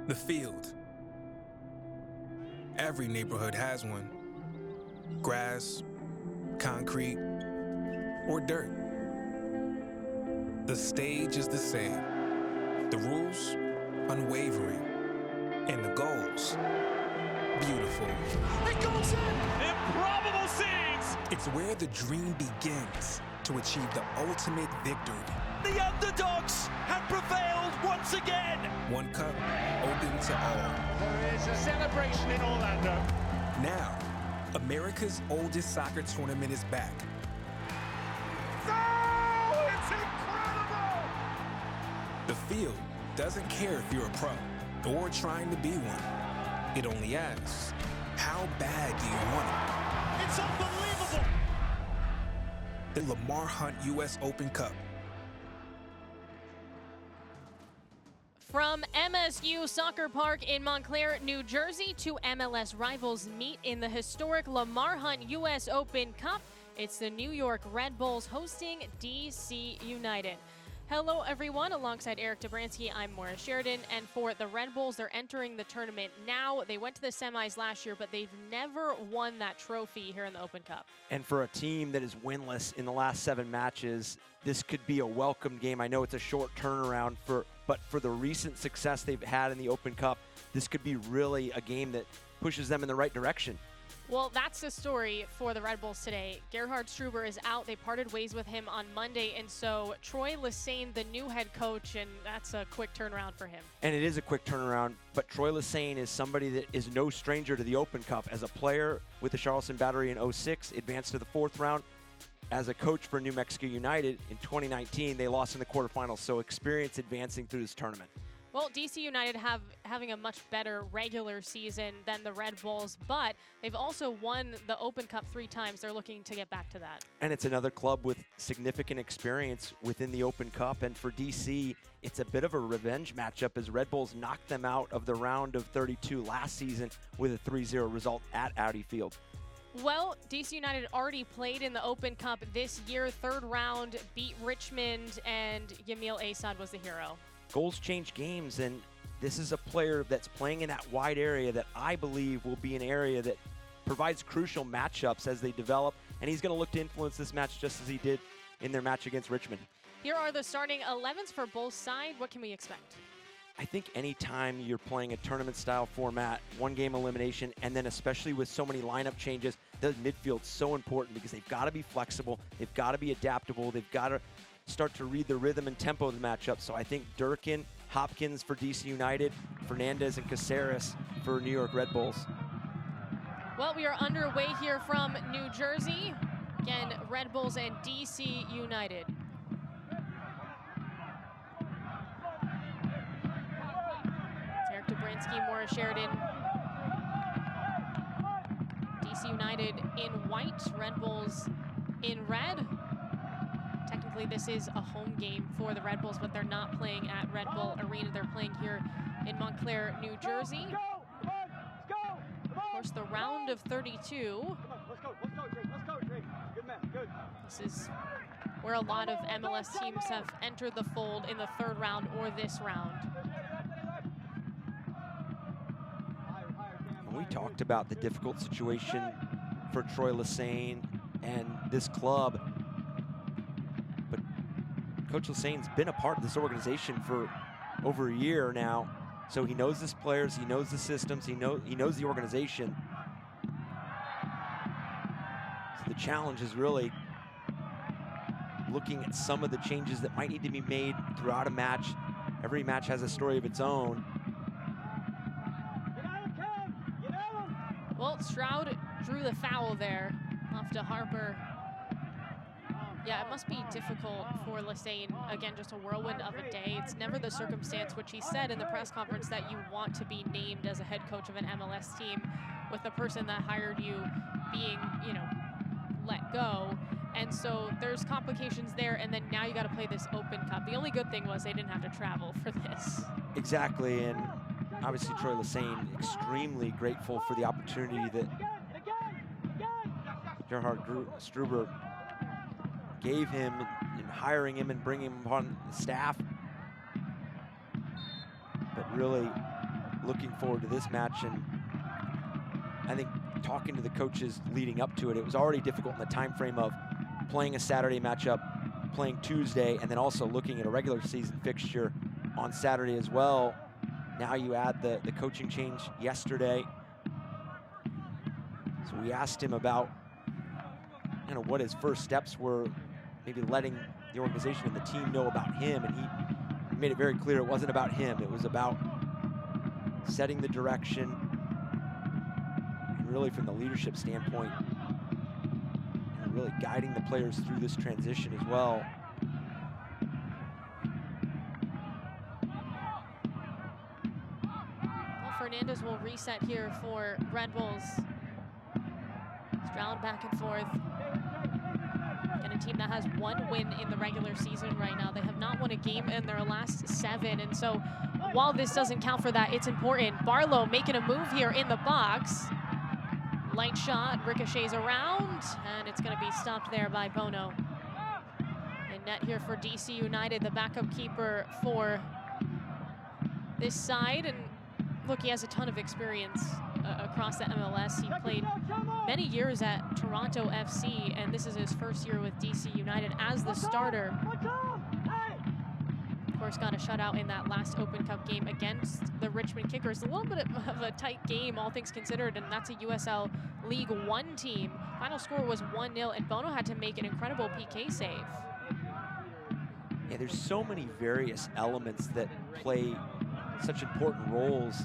The field. Every neighborhood has one. Grass, concrete, or dirt. The stage is the same. The rules, unwavering. And the goals, beautiful. It goes in! Improbable scenes! It's where the dream begins to achieve the ultimate victory. The underdogs have prevailed once again! One cup, open to all. There is a celebration in Orlando. Now, America's oldest soccer tournament is back. Oh, it's incredible! The field doesn't care if you're a pro or trying to be one. It only asks, how bad do you want it? It's unbelievable! The Lamar Hunt U.S. Open Cup. From MSU Soccer Park in Montclair, New Jersey to MLS rivals meet in the historic Lamar Hunt U.S. Open Cup. It's the New York Red Bulls hosting DC United. Hello everyone, alongside Eric Dobransky, I'm Maura Sheridan, and for the Red Bulls, they're entering the tournament now. They went to the semis last year, but they've never won that trophy here in the Open Cup. And for a team that is winless in the last 7 matches, this could be a welcome game. I know it's a short turnaround, but for the recent success they've had in the Open Cup, this could be really a game that pushes them in the right direction. Well, that's the story for the Red Bulls today. Gerhard Struber is out. They parted ways with him on Monday, and so Troy Lesesne, the new head coach, and that's a quick turnaround for him. And it is a quick turnaround, but Troy Lesesne is somebody that is no stranger to the Open Cup. As a player with the Charleston Battery in 06, advanced to the 4th round. As a coach for New Mexico United in 2019, they lost in the quarterfinals, so experience advancing through this tournament. Well, DC United having a much better regular season than the Red Bulls, but they've also won the Open Cup 3 times. They're looking to get back to that. And it's another club with significant experience within the Open Cup. And for DC, it's a bit of a revenge matchup as Red Bulls knocked them out of the round of 32 last season with a 3-0 result at Audi Field. Well, DC United already played in the Open Cup this year. 3rd round, beat Richmond, and Yamil Asad was the hero. Goals change games, and this is a player that's playing in that wide area that I believe will be an area that provides crucial matchups as they develop, and he's going to look to influence this match just as he did in their match against Richmond. Here are the starting 11s for both sides. What can we expect? I think anytime you're playing a tournament-style format, 1-game elimination, and then especially with so many lineup changes, the midfield's so important because they've got to be flexible, they've got to be adaptable, they've got to start to read the rhythm and tempo of the matchup. So I think Durkin, Hopkins for DC United, Fernandez and Caceres for New York Red Bulls. Well, we are underway here from New Jersey. Again, Red Bulls and DC United. It's Eric Dobransky, Maura Sheridan. DC United in white, Red Bulls in red. Technically, this is a home game for the Red Bulls, but they're not playing at Red Bull Arena. They're playing here in Montclair, New Jersey. Of course, the round of 32. This is where a lot of MLS teams have entered the fold in the 3rd round or this round. We talked about the difficult situation for Troy Lesesne and this club. But Coach Lesesne's been a part of this organization for over a year now, so he knows his players, he knows the systems, he knows the organization. So the challenge is really looking at some of the changes that might need to be made throughout a match. Every match has a story of its own. Well, Stroud drew the foul there off to Harper. Yeah, it must be difficult for Lesesne. Again, just a whirlwind of a day. It's never the circumstance, which he said in the press conference, that you want to be named as a head coach of an MLS team with the person that hired you being, let go. And so there's complications there, and then now you got to play this Open Cup. The only good thing was they didn't have to travel for this. Exactly, and obviously Troy Lesesne extremely grateful for the opportunity that Gerhard Struber gave him in hiring him and bringing him on the staff. But really looking forward to this match, and I think talking to the coaches leading up to it, it was already difficult in the time frame of playing a Saturday matchup, playing Tuesday, and then also looking at a regular season fixture on Saturday as well. Now you add the coaching change yesterday. So we asked him about kind of what his first steps were, maybe letting the organization and the team know about him, and he made it very clear it wasn't about him. It was about setting the direction, and really from the leadership standpoint, and really guiding the players through this transition as well. Fernandez will reset here for Red Bulls. Stroud back and forth. And a team that has one win in the regular season right now. They have not won a game in their last 7. And so while this doesn't count for that, it's important. Barlow making a move here in the box. Light shot, ricochets around, and it's going to be stopped there by Bono. And net here for DC United, the backup keeper for this side. And look, he has a ton of experience across the MLS. He played many years at Toronto FC, and this is his first year with DC United as the starter. Of course, got a shutout in that last Open Cup game against the Richmond Kickers. A little bit of a tight game, all things considered, and that's a USL League One team. Final score was 1-0, and Bono had to make an incredible PK save. Yeah, there's so many various elements that play such important roles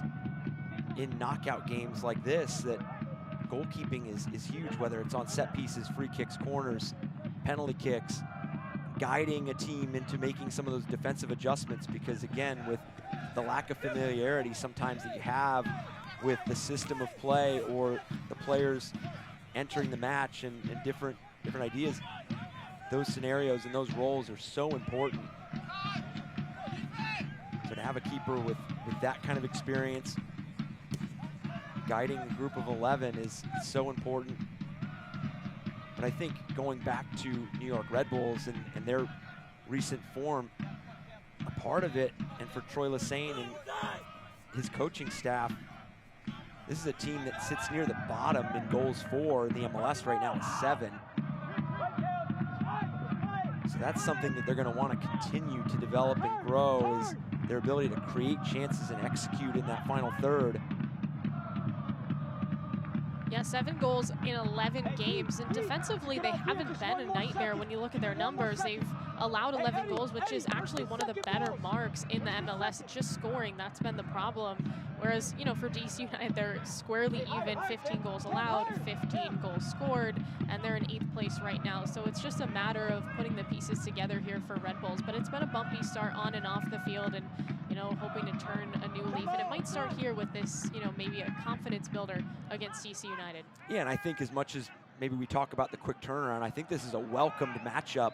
in knockout games like this, that goalkeeping is huge, whether it's on set pieces, free kicks, corners, penalty kicks, guiding a team into making some of those defensive adjustments, because again, with the lack of familiarity sometimes that you have with the system of play or the players entering the match and different ideas, those scenarios and those roles are so important. So to have a keeper with that kind of experience, guiding a group of 11 is so important. But I think going back to New York Red Bulls and their recent form, a part of it, and for Troy Lesesne and his coaching staff, this is a team that sits near the bottom in goals for in the MLS right now at 7. So that's something that they're going to want to continue to develop and grow, is their ability to create chances and execute in that final third. Yeah, 7 goals in 11 games, and defensively they haven't been a nightmare when you look at their numbers. They've allowed 11 goals, which is actually one of the better marks in the MLS. It's just scoring that's been the problem. Whereas, you know, for DC United, they're squarely even, 15 goals allowed, 15 goals scored, and they're in 8th place right now. So it's just a matter of putting the pieces together here for Red Bulls. But it's been a bumpy start on and off the field, and, you know, hoping to turn a new leaf. And it might start here with this, you know, maybe a confidence builder against DC United. Yeah, and I think as much as maybe we talk about the quick turnaround, I think this is a welcomed matchup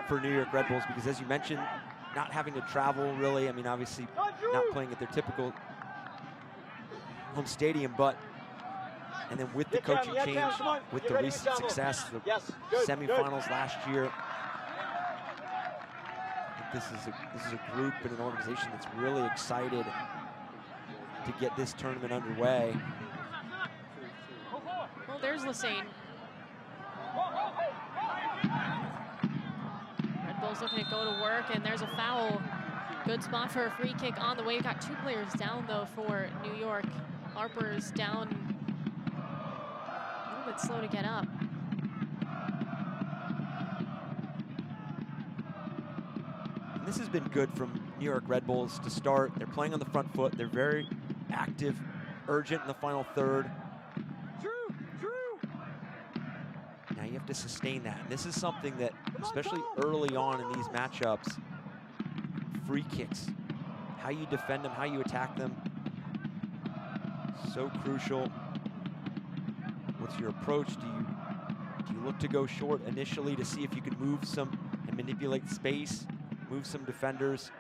for New York Red Bulls, because as you mentioned, not having to travel really. I mean, obviously not playing at their typical home stadium, but, and then with the coaching change, with the recent success, the semifinals last year, I think this is a group and an organization that's really excited to get this tournament underway. Well, there's Lesesne. Red Bulls looking to go to work, and there's a foul. Good spot for a free kick on the way. We've got 2 players down, though, for New York. Harper's down, a little bit slow to get up. And this has been good from New York Red Bulls to start. They're playing on the front foot. They're very active, urgent in the final third. Now you have to sustain that. And this is something that, especially early on in these matchups, free kicks, how you defend them, how you attack them, so crucial. What's your approach? Do you look to go short initially to see if you can move some and manipulate space, move some defenders?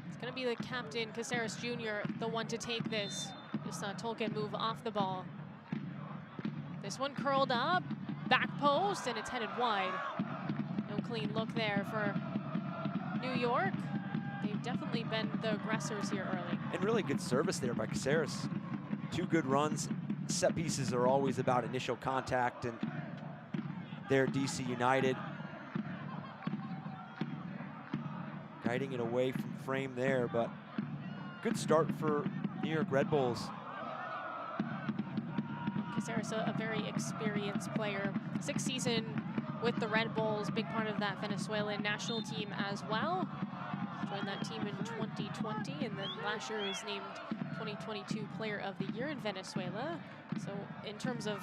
It's going to be the captain, Caceres Jr., the one to take this. Just saw Tolkien move off the ball. This one curled up, back post, and it's headed wide. No clean look there for New York. they've definitely been the aggressors here early. And really good service there by Caceres. 2 good runs. Set pieces are always about initial contact, and there DC United guiding it away from frame there, but good start for New York Red Bulls. Caceres, a very experienced player. 6th season with the Red Bulls, big part of that Venezuelan national team as well. Joined that team in 2020, and then last year was named 2022 Player of the Year in Venezuela. So in terms of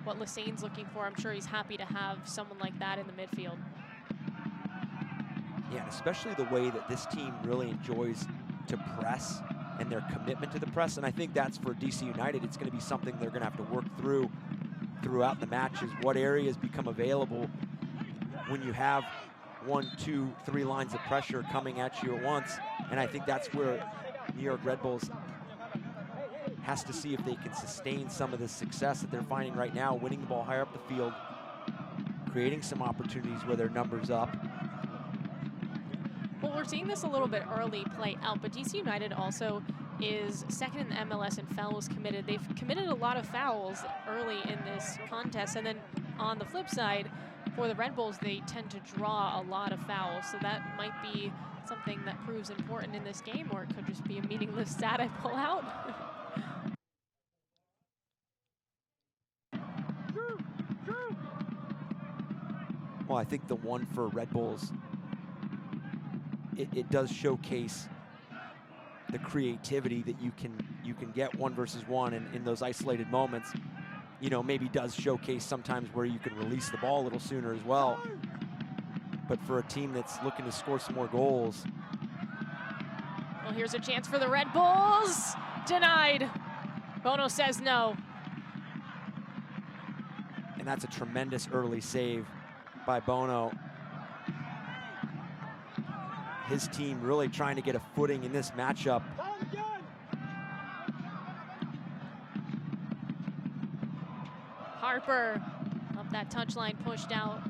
what Lissane's looking for, I'm sure he's happy to have someone like that in the midfield. Yeah, and especially the way that this team really enjoys to press and their commitment to the press. And I think that's for DC United, it's going to be something they're going to have to work through throughout the matches. What areas become available when you have 1, 2, 3 lines of pressure coming at you at once. And I think that's where New York Red Bulls has to see if they can sustain some of the success that they're finding right now, winning the ball higher up the field, creating some opportunities where their numbers up. Well, we're seeing this a little bit early play out, but DC United also is 2nd in the MLS in fouls committed. They've committed a lot of fouls early in this contest, and then on the flip side, for the Red Bulls, they tend to draw a lot of fouls, so that might be something that proves important in this game, or it could just be a meaningless stat I pull out. Well, I think the one for Red Bulls, it does showcase the creativity that you can get 1 versus 1, and in those isolated moments, you know, maybe does showcase sometimes where you can release the ball a little sooner as well. But for a team that's looking to score some more goals. Well, here's a chance for the Red Bulls. Denied. Bono says no. And that's a tremendous early save by Bono. His team really trying to get a footing in this matchup. Harper up that touchline, pushed out.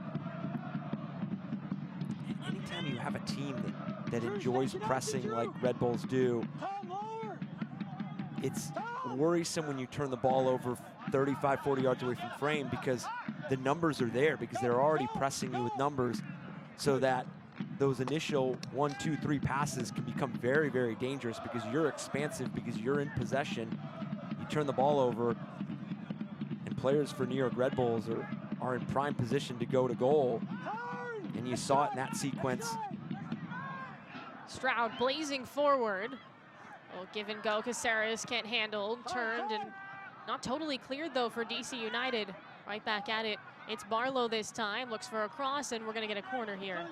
Anytime you have a team that enjoys pressing like Red Bulls do, it's worrisome when you turn the ball over 35, 40 yards away from frame, because the numbers are there, because they're already pressing you with numbers, so that those initial 1, 2, 3 passes can become very, very dangerous because you're expansive, because you're in possession. You turn the ball over, and players for New York Red Bulls are in prime position to go to goal. And you saw it in that sequence. Stroud blazing forward. Oh, give and go. Caceres can't handle. Turned and not totally cleared though for DC United. Right back at it. It's Barlow this time. Looks for a cross, and we're going to get a corner here.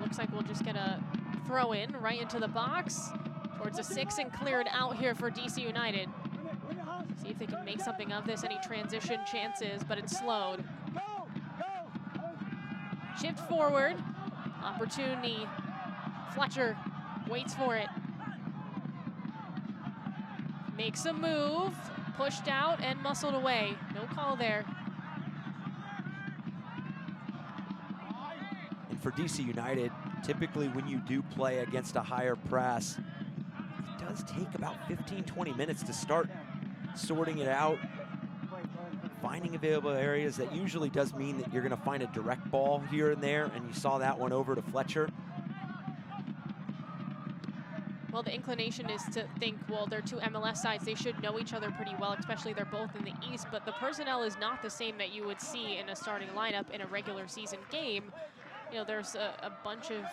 Looks like we'll just get a throw in right into the box towards a 6 and cleared out here for DC United. See if they can make something of this, any transition chances, but it's slowed. Shift forward, opportunity. Fletcher waits for it. Makes a move, pushed out and muscled away. No call there. For DC United, typically when you do play against a higher press, it does take about 15, 20 minutes to start sorting it out, finding available areas. That usually does mean that you're going to find a direct ball here and there, and you saw that one over to Fletcher. Well, the inclination is to think, well, they're 2 MLS sides. They should know each other pretty well, especially they're both in the East, but the personnel is not the same that you would see in a starting lineup in a regular season game. You know, there's a bunch of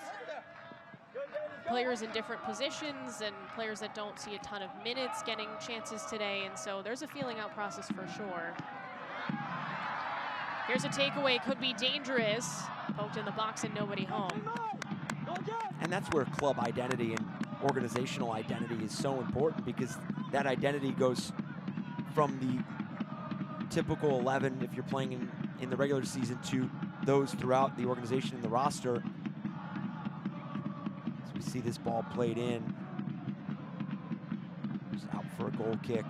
players in different positions and players that don't see a ton of minutes getting chances today, and so there's a feeling out process for sure. Here's a takeaway, could be dangerous. Poked in the box and nobody home. And that's where club identity and organizational identity is so important, because that identity goes from the typical 11 if you're playing in in the regular season to those throughout the organization and the roster. As we see this ball played in. Just out for a goal kick.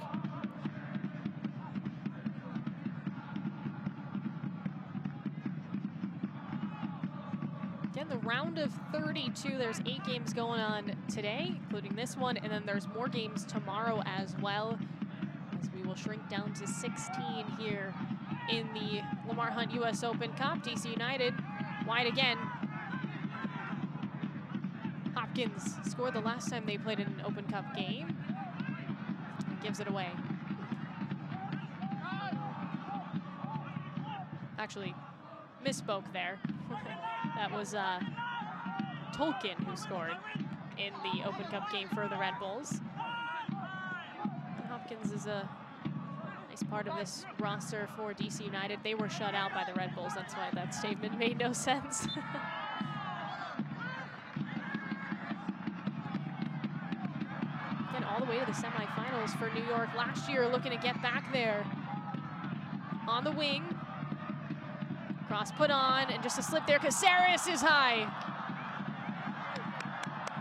Again, the round of 32, there's 8 games going on today, including this one, and then there's more games tomorrow as well, as we will shrink down to 16 here in the Lamar Hunt US Open Cup. DC United wide again. Hopkins scored the last time they played in an Open Cup game. And gives it away. Actually, misspoke there. That was Tolkien who scored in the Open Cup game for the Red Bulls. And Hopkins is a nice part of this roster for DC United. They were shut out by the Red Bulls. That's why that statement made no sense. Again, all the way to the semifinals for New York last year, looking to get back there. On the wing. Cross put on, and just a slip there. Caceres is high.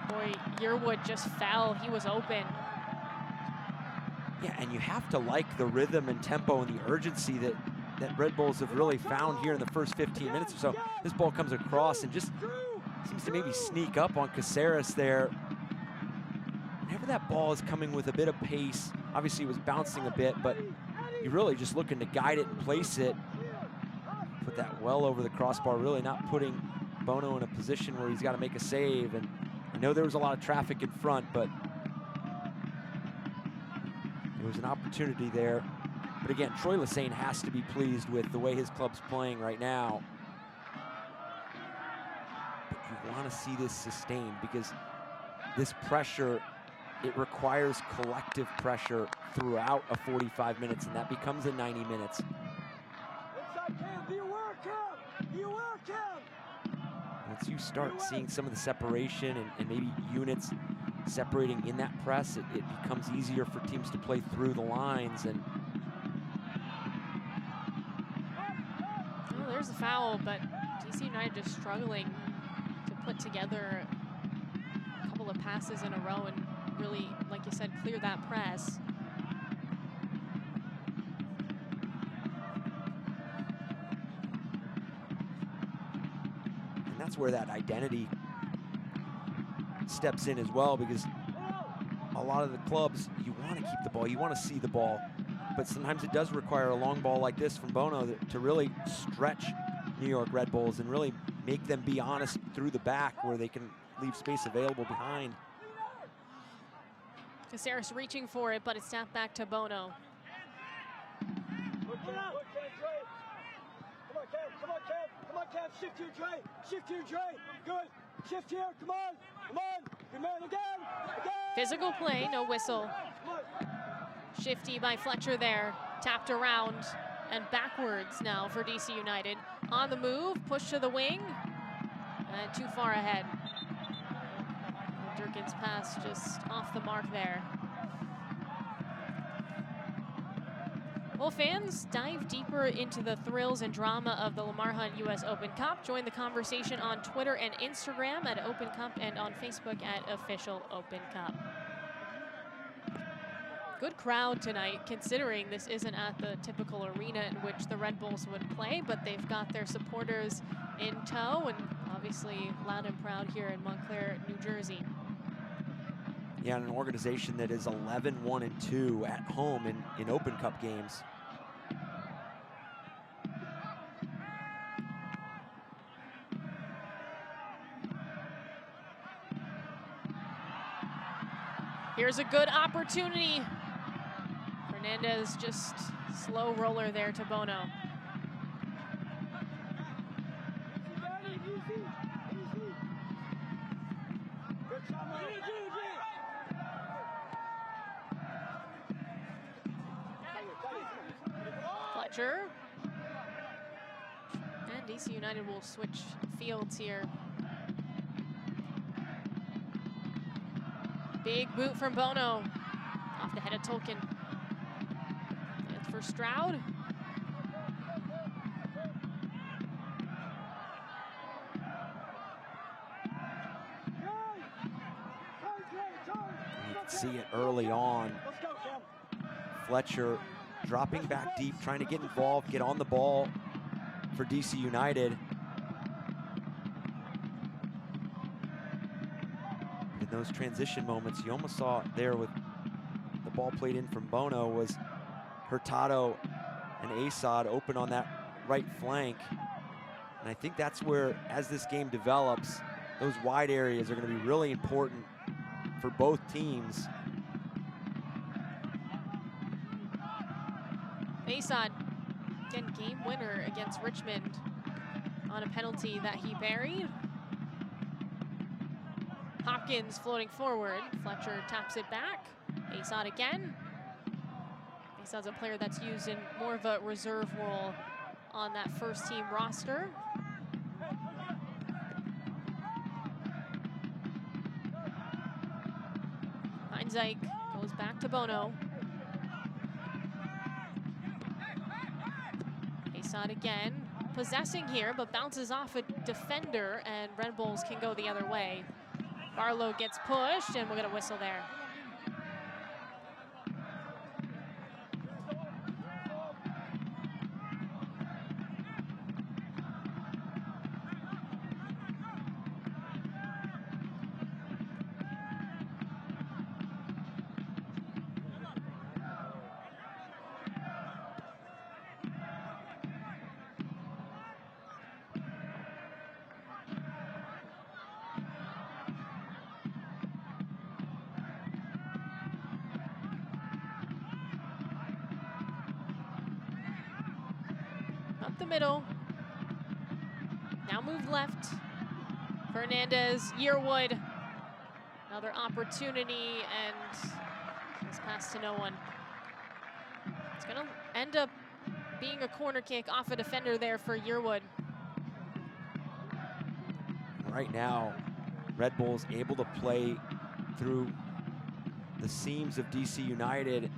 Boy, Yearwood just fell. He was open. Yeah, and you have to like the rhythm and tempo and the urgency that Red Bulls have really found here in the first 15 minutes or so. This ball comes across and just seems to maybe sneak up on Caceres there. Whenever that ball is coming with a bit of pace, obviously it was bouncing a bit, but you're really just looking to guide it and place it. Put that well over the crossbar, really not putting Bono in a position where he's got to make a save. And I know there was a lot of traffic in front, but there was an opportunity there. But again, Troy Lesesne has to be pleased with the way his club's playing right now. But you want to see this sustained, because this pressure, it requires collective pressure throughout a 45 minutes, and that becomes a 90 minutes. Once you start seeing some of the separation and maybe units separating in that press, it becomes easier for teams to play through the lines. And well, there's a foul, but DC United just struggling to put together a couple of passes in a row and really, like you said, clear that press. that's where that identity steps in as well, because a lot of the clubs, you want to keep the ball, you want to see the ball, but sometimes it does require a long ball like this from Bono to really stretch New York Red Bulls and really make them be honest through the back where they can leave space available behind. Caceres reaching for it, but it's snapped back to Bono. Come on, Kev, shift here, Trey, good, shift here, come on, good man, again. Physical play, no whistle. Shifty by Fletcher there, tapped around and backwards now for DC United. On the move, push to the wing, and too far ahead. Durkin's pass just off the mark there. Well, fans, dive deeper into the thrills and drama of the Lamar Hunt US Open Cup. Join the conversation on Twitter and Instagram at Open Cup and on Facebook at Official Open Cup. Good crowd tonight, considering this isn't at the typical arena in which the Red Bulls would play, but they've got their supporters in tow and obviously loud and proud here in Montclair, New Jersey. Yeah, an organization that is 11-1-2 at home in Open Cup games. Here's a good opportunity. Fernandez just slow roller there to Bono. Fletcher. And DC United will switch fields here. Big boot from Bono. Off the head of Tolkien. And for Stroud. See it early on. Fletcher dropping back deep, trying to get involved, get on the ball for DC United. In those transition moments, you almost saw it there with the ball played in from Bono, was Hurtado and Asad open on that right flank. And I think that's where, as this game develops, those wide areas are going to be really important for both teams. Asad, again, game winner against Richmond on a penalty that he buried. Hopkins floating forward. Fletcher taps it back. Asad again. Asad's a player that's used in more of a reserve role on that first team roster. Heinzike goes back to Bono. Asad again, possessing here, but bounces off a defender, and Red Bulls can go the other way. Barlow gets pushed, and we're gonna whistle there. Up the middle. Now move left. Fernandez, Yearwood. Another opportunity, and this pass to no one. It's gonna end up being a corner kick off a defender there for Yearwood. Right now, Red Bulls able to play through the seams of DC United,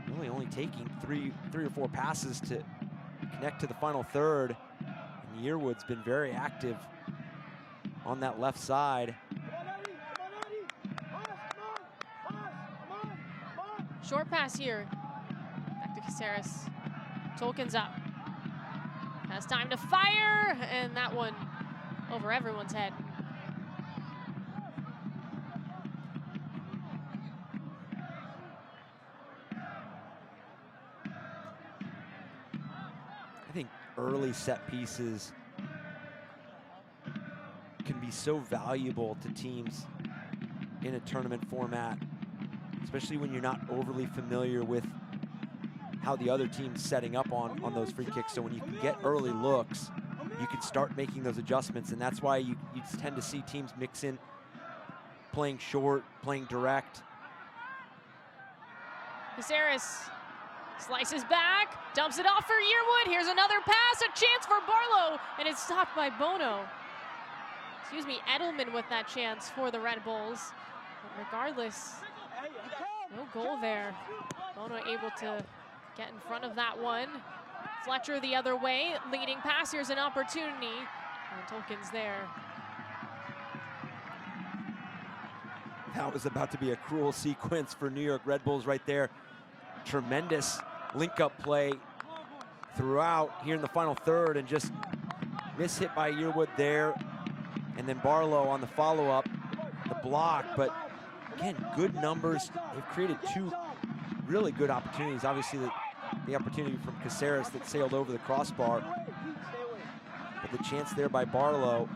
really only taking three or four passes to connect to the final third. And Yearwood's been very active on that left side. Short pass here. Back to Caceres. Tolkien's up. Has time to fire, and that one over everyone's head. I think early set pieces can be so valuable to teams in a tournament format, especially when you're not overly familiar with how the other team's setting up on those free kicks. So when you can get early looks, you can start making those adjustments, and that's why you tend to see teams mix in playing short, playing direct. Caceres slices back, dumps it off for Yearwood. Here's another pass, a chance for Barlow, and it's stopped by Bono. Excuse me, Edelman with that chance for the Red Bulls. But regardless, no goal there. Bono able to get in front of that one. Fletcher the other way, leading pass. Here's an opportunity, and Tolkien's there. That was about to be a cruel sequence for New York Red Bulls right there. Tremendous link-up play throughout here in the final third, and just miss-hit by Yearwood there. And then Barlow on the follow-up, the block, but again, good numbers. They've created two really good opportunities. Obviously, the opportunity from Caceres that sailed over the crossbar, but the chance there by Barlow,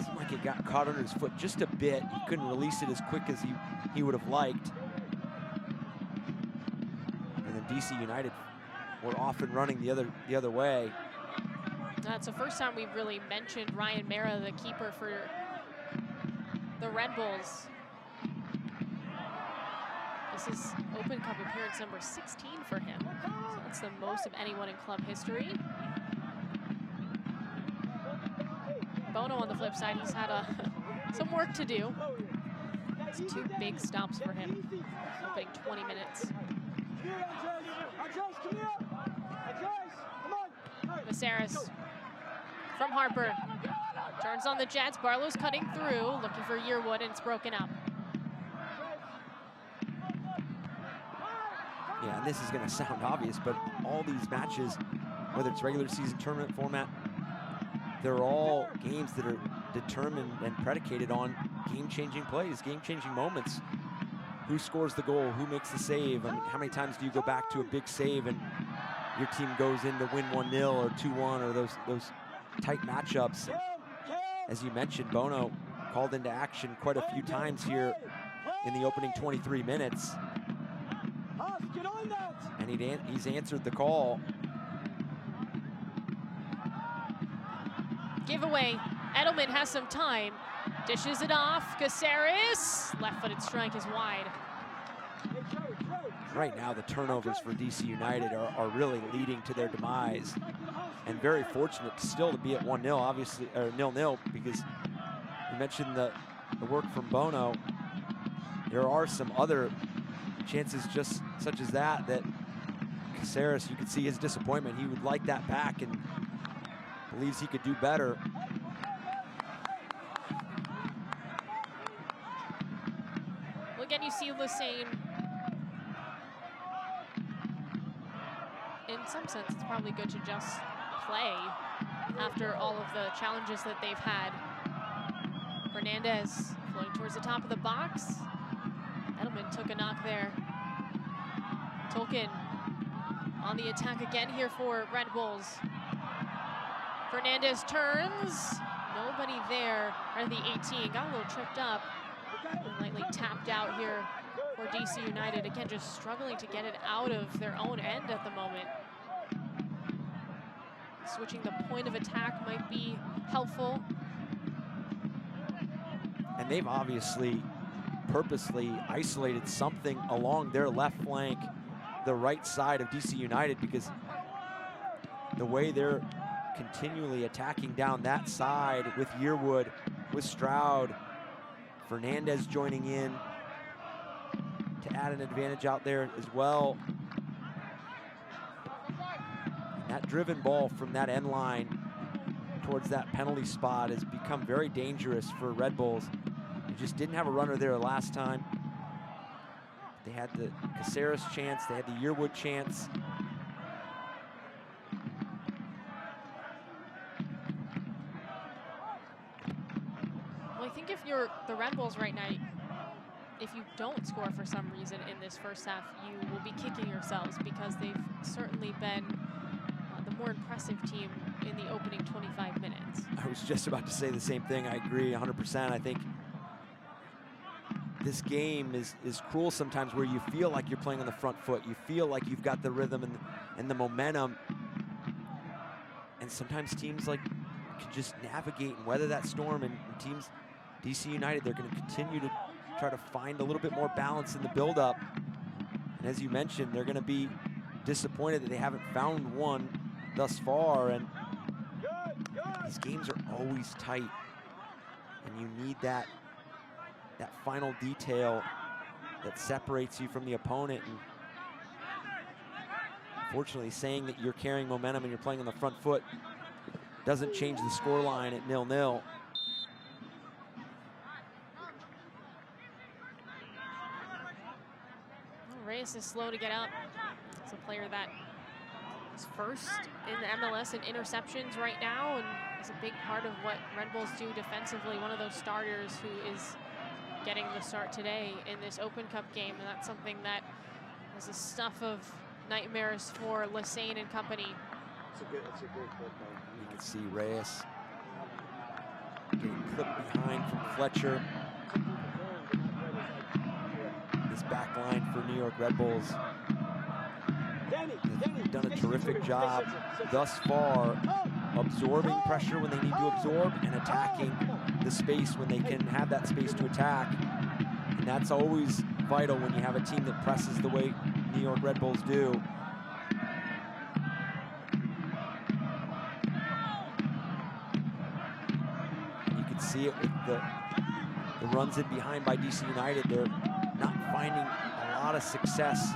seemed like it got caught under his foot just a bit. He couldn't release it as quick as he would have liked. And then DC United were off and running the other way. That's the first time we've really mentioned Ryan Mara, the keeper for the Red Bulls. This is Open Cup appearance number 16 for him. So that's the most of anyone in club history. Bono on the flip side, he's had some work to do. It's two big stops for him, opening 20 minutes. Caceres from Harper. Turns on the Jets. Barlow's cutting through, looking for Yearwood, and it's broken up. Yeah, and this is going to sound obvious, but all these matches, whether it's regular season tournament format, they're all games that are determined and predicated on game-changing plays, game-changing moments. Who scores the goal? Who makes the save? I mean, how many times do you go back to a big save and your team goes in to win 1-0 or 2-1 or those tight matchups? As you mentioned, Bono called into action quite a few times here in the opening 23 minutes. And he's answered the call. Giveaway. Edelman has some time. Dishes it off. Caceres. Left-footed strike is wide. Right now, the turnovers for DC United are really leading to their demise. And very fortunate still to be at 1-0, obviously, or 0-0, because you mentioned the work from Bono. There are some other chances just such as that Caceres, you could see his disappointment. He would like that back and believes he could do better. Well, again, you see Lesane. In some sense, it's probably good to just play after all of the challenges that they've had. Fernandez floating towards the top of the box. Edelman took a knock there. Tolkien on the attack again here for Red Bulls. Fernandez turns. Nobody there at the 18. Got a little tripped up and lightly tapped out here for DC United. Again, just struggling to get it out of their own end at the moment. Switching the point of attack might be helpful. And they've obviously purposely isolated something along their left flank, the right side of DC United, because the way they're continually attacking down that side with Yearwood, with Stroud, Fernandez joining in to add an advantage out there as well. And that driven ball from that end line towards that penalty spot has become very dangerous for Red Bulls. They just didn't have a runner there last time. They had the Caceres chance, they had the Yearwood chance. Well, I think if you're the Red Bulls right now, if you don't score for some reason in this first half, you will be kicking yourselves, because they've certainly been the more impressive team in the opening 25 minutes. I was just about to say the same thing. I agree 100%. I think this game is cruel sometimes, where you feel like you're playing on the front foot. You feel like you've got the rhythm and the momentum. And sometimes teams can just navigate and weather that storm. And teams, DC United, they're going to continue to try to find a little bit more balance in the buildup. And as you mentioned, they're going to be disappointed that they haven't found one thus far. And these games are always tight, and you need that final detail that separates you from the opponent. And unfortunately, saying that you're carrying momentum and you're playing on the front foot doesn't change the scoreline at 0-0. Reyes is slow to get up. It's a player that is first in the MLS in interceptions right now, and is a big part of what Red Bulls do defensively. One of those starters who is getting the start today in this Open Cup game, and that's something that is the stuff of nightmares for Lesane and company. It's a good clip, though. You can see Reyes getting clipped behind from Fletcher. This back line for New York Red Bulls has done a terrific job thus far, absorbing pressure when they need to absorb and attacking the space when they can have that space to attack. And that's always vital when you have a team that presses the way New York Red Bulls do. And you can see it with the runs in behind by DC United. They're not finding a lot of success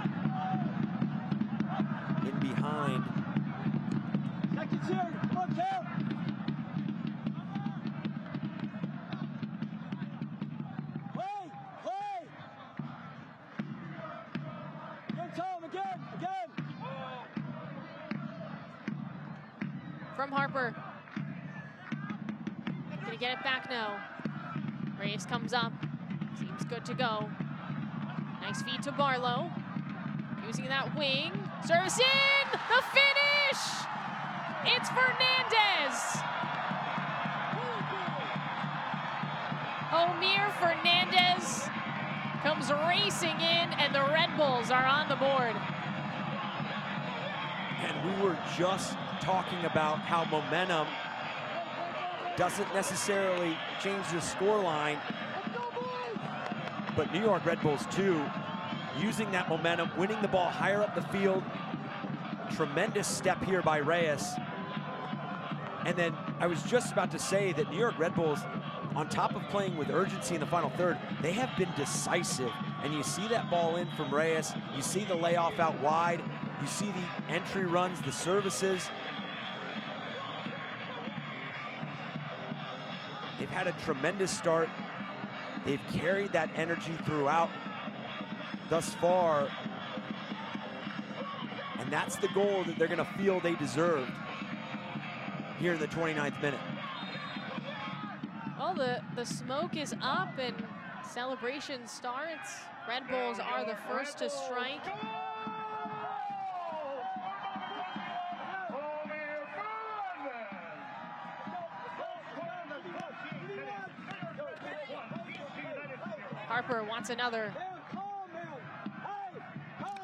in behind. Seconds here. Come on, count. Play. Good time again. from Harper. Gonna get it back now. Reyes comes up. Seems good to go. Nice feed to Barlow. Using that wing. Service in! The finish! It's Fernandez! Omir Fernandez comes racing in, and the Red Bulls are on the board. And we were just talking about how momentum doesn't necessarily change the scoreline, but New York Red Bulls too, using that momentum, winning the ball higher up the field. Tremendous step here by Reyes. And then I was just about to say that New York Red Bulls, on top of playing with urgency in the final third, they have been decisive. And you see that ball in from Reyes, you see the layoff out wide, you see the entry runs, the services. They've had a tremendous start. They've carried that energy throughout thus far. And that's the goal that they're gonna feel they deserved here in the 29th minute. Well, the smoke is up and celebration starts. Red Bulls are the first to strike. Harper wants another.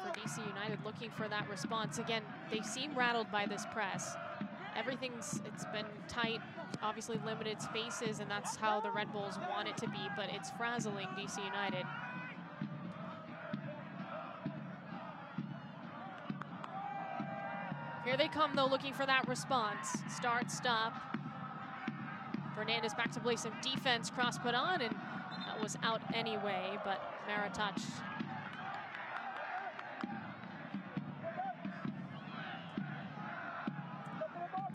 For DC United, looking for that response. Again, they seem rattled by this press. It's been tight, obviously limited spaces, and that's how the Red Bulls want it to be, but it's frazzling DC United. Here they come, though, looking for that response. Start, stop. Fernandez back to play some defense, cross put on, and that was out anyway, but Mara touched.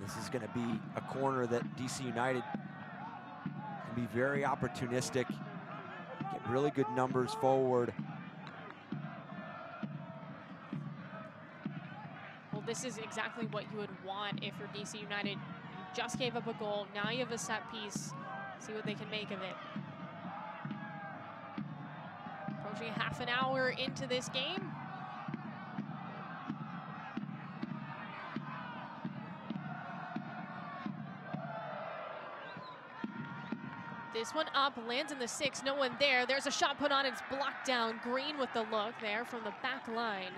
This is going to be a corner that DC United can be very opportunistic, get really good numbers forward. Well, this is exactly what you would want if you're DC United. You just gave up a goal, now you have a set piece. See what they can make of it. Approaching half an hour into this game. This one up, lands in the 6, no one there. There's a shot put on, it's blocked down. Green with the look there from the back line.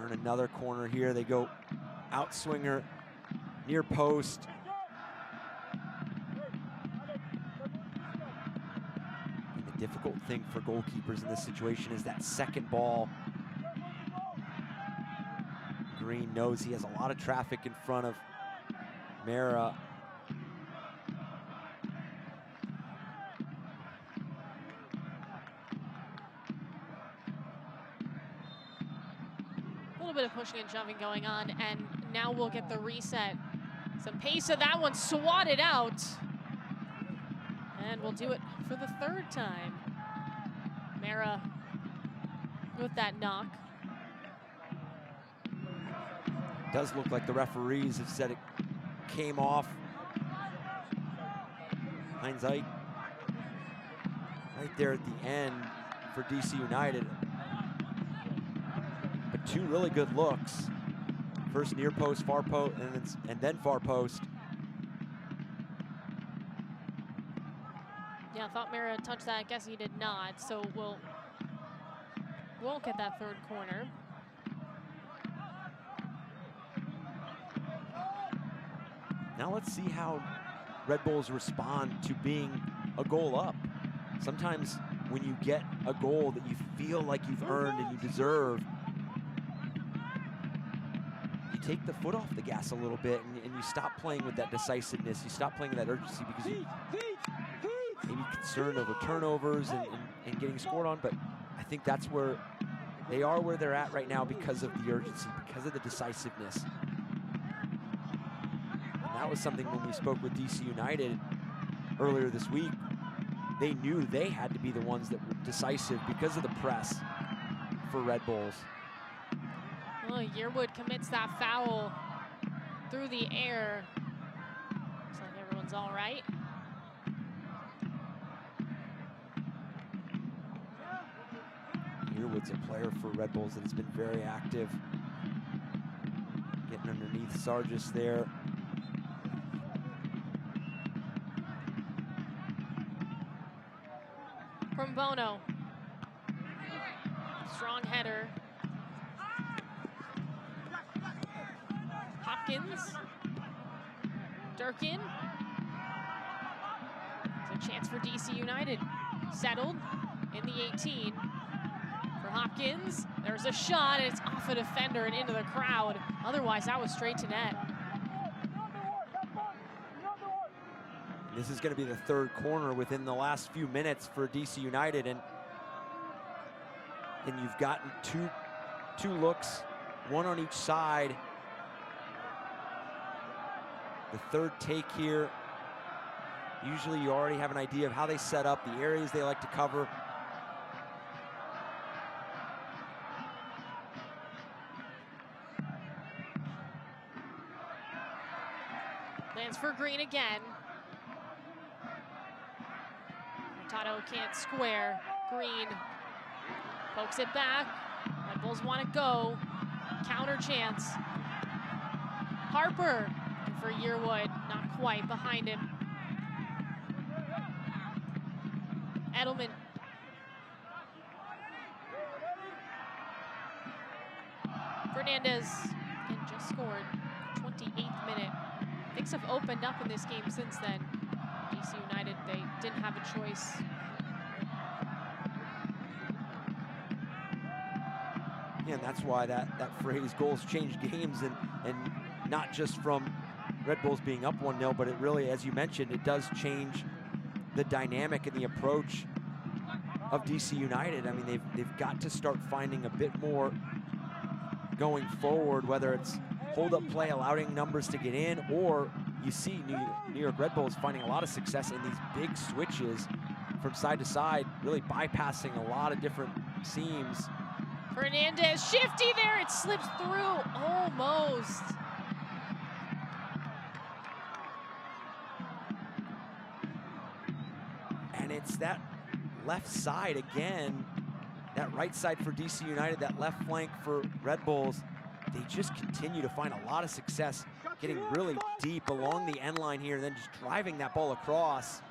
Earn another corner here. They go out swinger, near post. And the difficult thing for goalkeepers in this situation is that second ball. Green knows he has a lot of traffic in front of Mara. A little bit of pushing and shoving going on, and now we'll get the reset. Some pace of that one, swatted out. And we'll do it for the third time. Mara with that knock. Does look like the referees have said it came off. Hindsight right there at the end for DC United. But two really good looks. First near post, far post, and then far post. Yeah, I thought Mara touched that. I guess he did not. So we'll get that third corner. Now let's see how Red Bulls respond to being a goal up. Sometimes when you get a goal that you feel like you've earned and you deserve, you take the foot off the gas a little bit and you stop playing with that decisiveness. You stop playing with that urgency because you may be concerned over turnovers and getting scored on, but I think that's where they are where they're at right now because of the urgency, because of the decisiveness. That was something when we spoke with DC United earlier this week. they knew they had to be the ones that were decisive because of the press for Red Bulls. Well, Yearwood commits that foul through the air. Looks like everyone's all right. Yearwood's a player for Red Bulls that has been very active. Getting underneath Sargis there. From Bono. Strong header. Hopkins. Durkin. There's a chance for DC United. Settled in the 18. For Hopkins. There's a shot, and it's off a defender and into the crowd. Otherwise, that was straight to net. This is going to be the third corner within the last few minutes for DC United, and you've gotten two looks, one on each side. The third take here, usually you already have an idea of how they set up, the areas they like to cover. Lands for Green again. Hurtado can't square. Green pokes it back. Red Bulls want to go. Counter chance. Harper for Yearwood, not quite behind him. Edelman. Fernandez, and just scored. 28th minute. Things have opened up in this game since then. DC United, they didn't have a choice. Yeah, and that's why that phrase, goals change games, and not just from Red Bulls being up 1-0, but it really, as you mentioned, it does change the dynamic and the approach of DC United. I mean, they've got to start finding a bit more going forward, whether it's hold-up play, allowing numbers to get in, or you see New York Red Bulls finding a lot of success in these big switches from side to side, really bypassing a lot of different seams. Fernandez, shifty there, it slips through, almost. And it's that left side again, that right side for DC United, that left flank for Red Bulls. They just continue to find a lot of success, getting really deep along the end line here, and then just driving that ball across.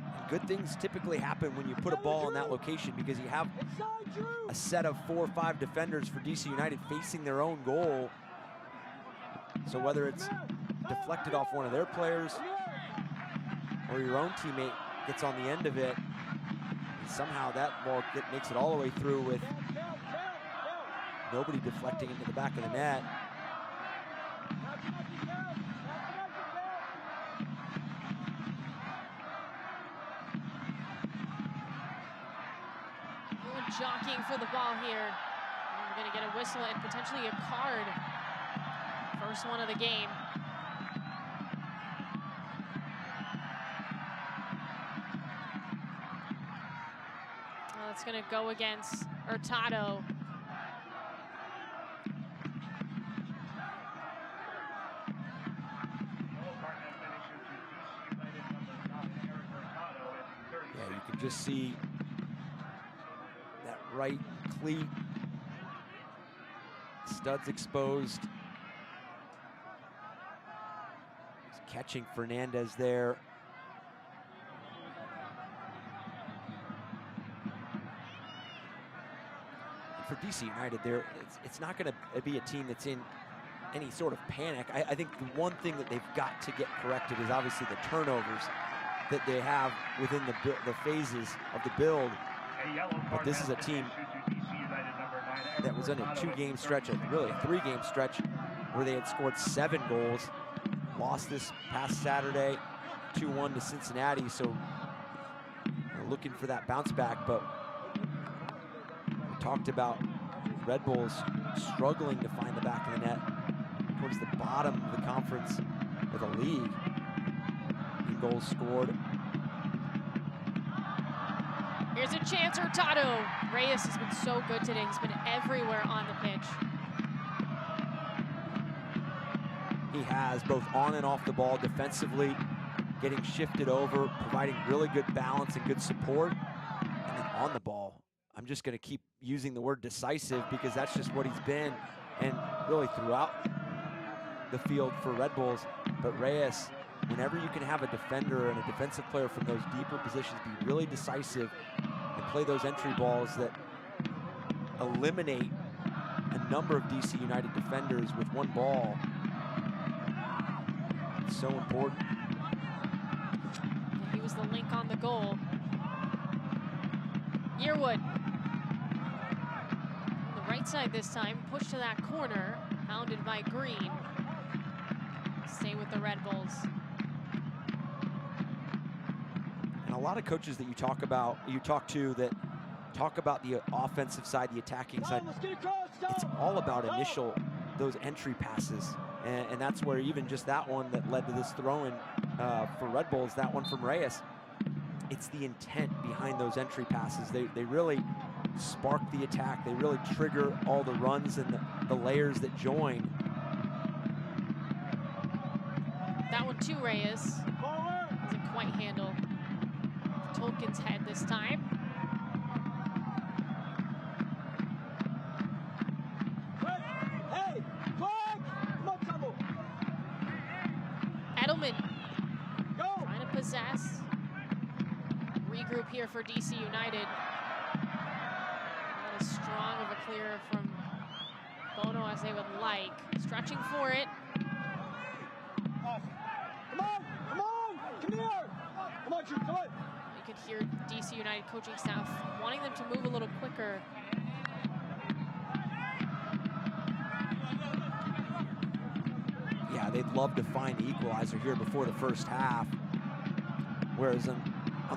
And good things typically happen when you put a ball in that location, because you have a set of 4 or 5 defenders for DC United facing their own goal. So whether it's deflected off one of their players or your own teammate gets on the end of it, and somehow that ball makes it all the way through with nobody deflecting into the back of the net. Jockeying for the ball here. And we're gonna get a whistle and potentially a card. First one of the game. That's gonna go against Hurtado. Yeah, you can just see that right cleat, studs exposed. He's catching Fernandez there. For DC United, it's not going to be a team that's in any sort of panic. I think the one thing that they've got to get corrected is obviously the turnovers that they have within the phases of the build. But this is a team that was in a 2-game stretch, really a 3-game stretch, where they had scored 7 goals. Lost this past Saturday, 2-1 to Cincinnati. So they're looking for that bounce back, but talked about Red Bulls struggling to find the back of the net towards the bottom of the conference or the league. goals scored. Here's a chance, Hurtado. Reyes has been so good today. He's been everywhere on the pitch. He has, both on and off the ball, defensively, getting shifted over, providing really good balance and good support. And then on the ball, I'm just going to keep using the word decisive because that's just what he's been, and really throughout the field for Red Bulls. But Reyes, whenever you can have a defender and a defensive player from those deeper positions be really decisive and play those entry balls that eliminate a number of DC United defenders with one ball, it's so important. He was the link on the goal. Yearwood. On the right side this time, pushed to that corner, hounded by Green. Stay with the Red Bulls. And a lot of coaches that you talk to that talk about the offensive side, the attacking side, it's all about those entry passes. And that's where even just that one that led to this throw-in for Red Bulls, that one from Reyes, it's the intent behind those entry passes. They really spark the attack. They really trigger all the runs and the layers that join. That one too, Reyes. Doesn't quite handle Tolkien's head this time. Edelman trying to possess. Regroup here for DC United. Not as strong of a clear from Bono as they would like. Stretching for it. You could hear DC United coaching staff wanting them to move a little quicker. Yeah, they'd love to find the equalizer here before the first half. Whereas on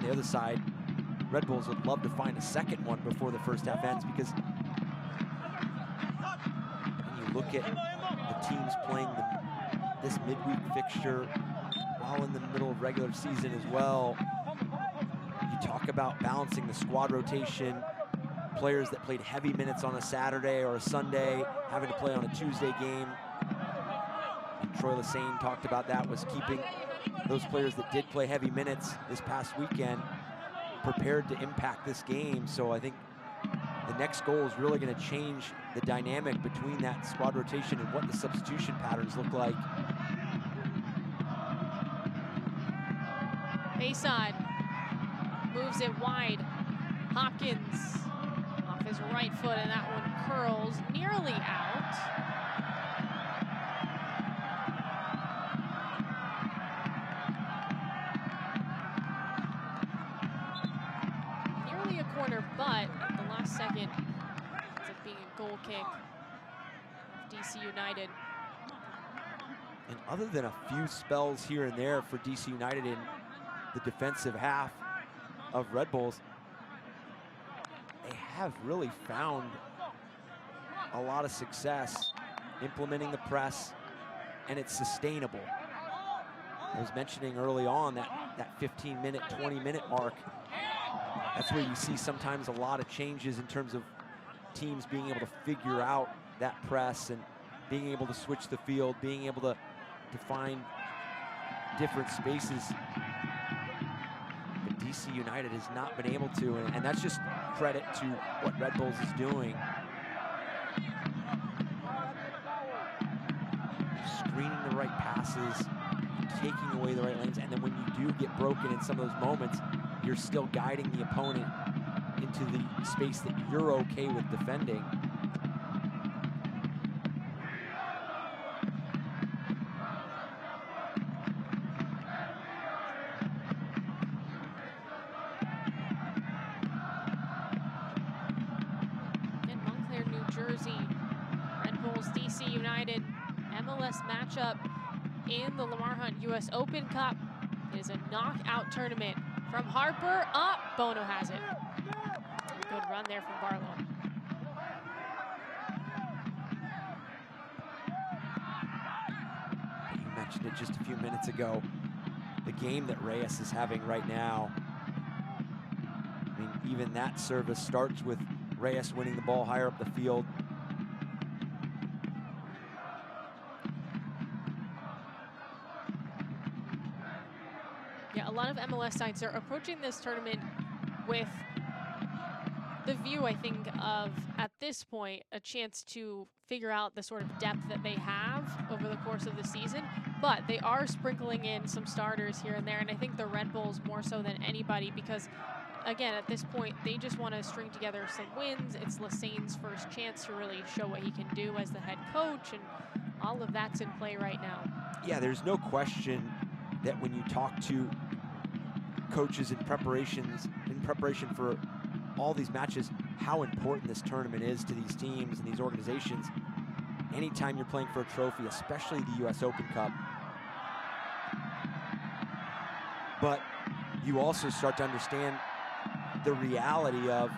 the other side, Red Bulls would love to find a second one before the first half ends, because when you look at the teams playing this midweek fixture while in the middle of regular season as well, you talk about balancing the squad rotation, players that played heavy minutes on a Saturday or a Sunday, having to play on a Tuesday game. And Troy Lassane talked about that, was keeping those players that did play heavy minutes this past weekend prepared to impact this game. So I think the next goal is really going to change the dynamic between that squad rotation and what the substitution patterns look like. Bayside moves it wide. Hopkins off his right foot, and that one curls nearly out. Nearly a corner, but at the last second, ends up being a goal kick of DC United. And other than a few spells here and there for DC United in the defensive half of Red Bulls, they have really found a lot of success implementing the press, and it's sustainable. I was mentioning early on that 15-minute, 20-minute mark. That's where you see sometimes a lot of changes in terms of teams being able to figure out that press and being able to switch the field, being able to find different spaces. But DC United has not been able to, and that's just credit to what Red Bulls is doing. Screening the right passes, taking away the right lanes, and then when you do get broken in some of those moments, you're still guiding the opponent into the space that you're okay with defending. In Montclair, New Jersey, Red Bulls, DC United, MLS matchup in the Lamar Hunt US Open Cup. It is a knockout tournament. From Harper up, Bono has it. Good run there from Barlow. You mentioned it just a few minutes ago. the game that Reyes is having right now. I mean, even that service starts with Reyes winning the ball higher up the field. Yeah, a lot of MLS sides are approaching this tournament with the view, I think, of, at this point, a chance to figure out the sort of depth that they have over the course of the season. But they are sprinkling in some starters here and there, and I think the Red Bulls more so than anybody, because again, at this point, they just want to string together some wins. It's Lessane's first chance to really show what he can do as the head coach, and all of that's in play right now. Yeah, there's no question that when you talk to coaches in preparation for all these matches, how important this tournament is to these teams and these organizations. Anytime you're playing for a trophy, especially the U.S. Open Cup. But you also start to understand the reality of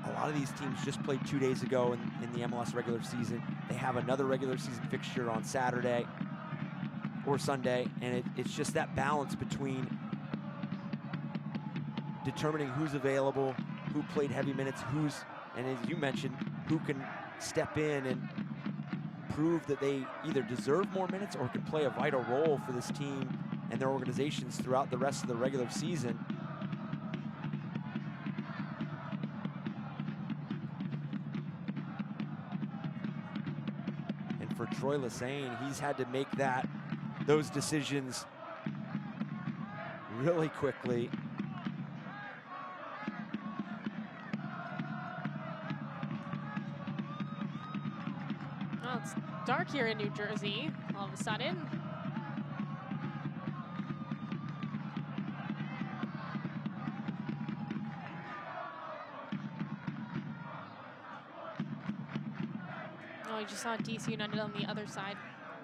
a lot of these teams just played 2 days ago in the MLS regular season. They have another regular season fixture on Saturday or Sunday, and it's just that balance between determining who's available, who played heavy minutes, and as you mentioned, who can step in and prove that they either deserve more minutes or can play a vital role for this team and their organizations throughout the rest of the regular season. And for Troy Lessane, he's had to make those decisions really quickly. Well, it's dark here in New Jersey all of a sudden. Oh, you just saw DC United on the other side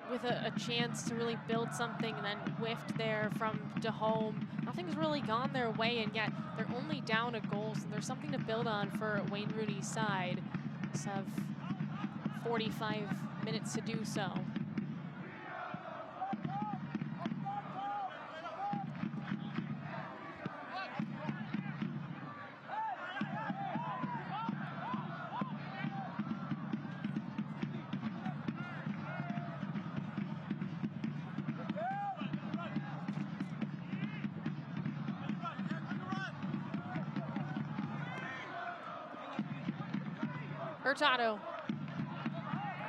with a chance to really build something, and then whiffed there from DeHome. Nothing's really gone their way, and yet they're only down a goal, so there's something to build on for Wayne Rooney's side. Just have 45 minutes to do so. Hurtado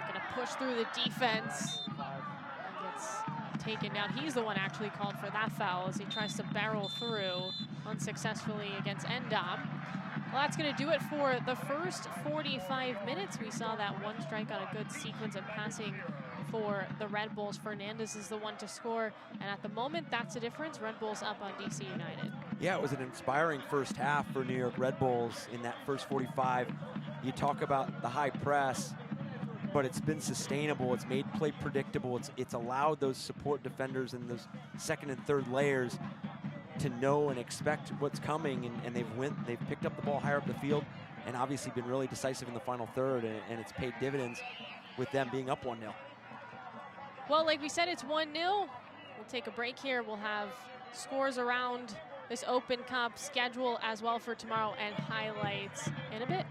gonna push through the defense and gets taken down. He's the one actually called for that foul as he tries to barrel through unsuccessfully against Endom. Well, that's gonna do it for the first 45 minutes. We saw that one strike on a good sequence of passing for the Red Bulls. Fernandez is the one to score, and at the moment, that's the difference. Red Bulls up on DC United. Yeah, it was an inspiring first half for New York Red Bulls in that first 45. You talk about the high press, but it's been sustainable. It's made play predictable. It's allowed those support defenders and those second and third layers to know and expect what's coming, and they've picked up the ball higher up the field, and obviously been really decisive in the final third, and it's paid dividends with them being up 1-0. Well, like we said, it's 1-0. We'll take a break here. We'll have scores around this Open Cup schedule as well for tomorrow, and highlights in a bit.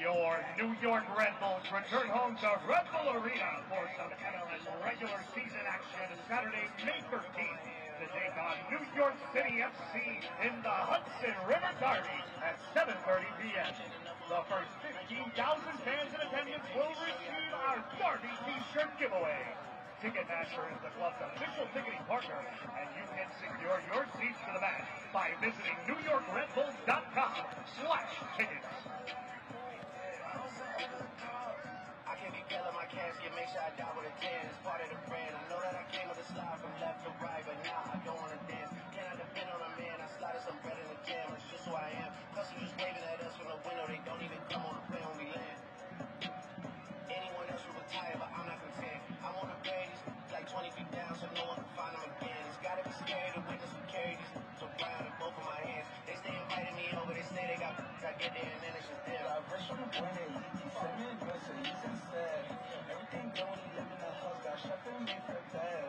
Your New York Red Bulls return home to Red Bull Arena for some MLS regular season action Saturday, May 13th to take on New York City FC in the Hudson River Derby at 7:30 p.m. The first 15,000 fans in attendance will receive our Derby t-shirt giveaway. Ticketmaster is the club's official ticketing partner, and you can secure your seats to the match by visiting NewYorkRedBulls.com/tickets. I can't be killing my casket, make sure I die with a 10. It's part of the brand. I know that I came with a slide from left to right, but now I don't want to dance. Can I depend on a man? I slide some bread in the jam. It's just who I am. Customers waving at us from the window. They don't even come on the plane when we land. Anyone else will retire, but I'm not content. I want to bury these like 20 feet down so no one can find them again. It's gotta be scary to witness me carry these around in both of my hands. They stay inviting me over. They say they got I get there and then it's just them. Everything going, live in the house, got shut for me for bed.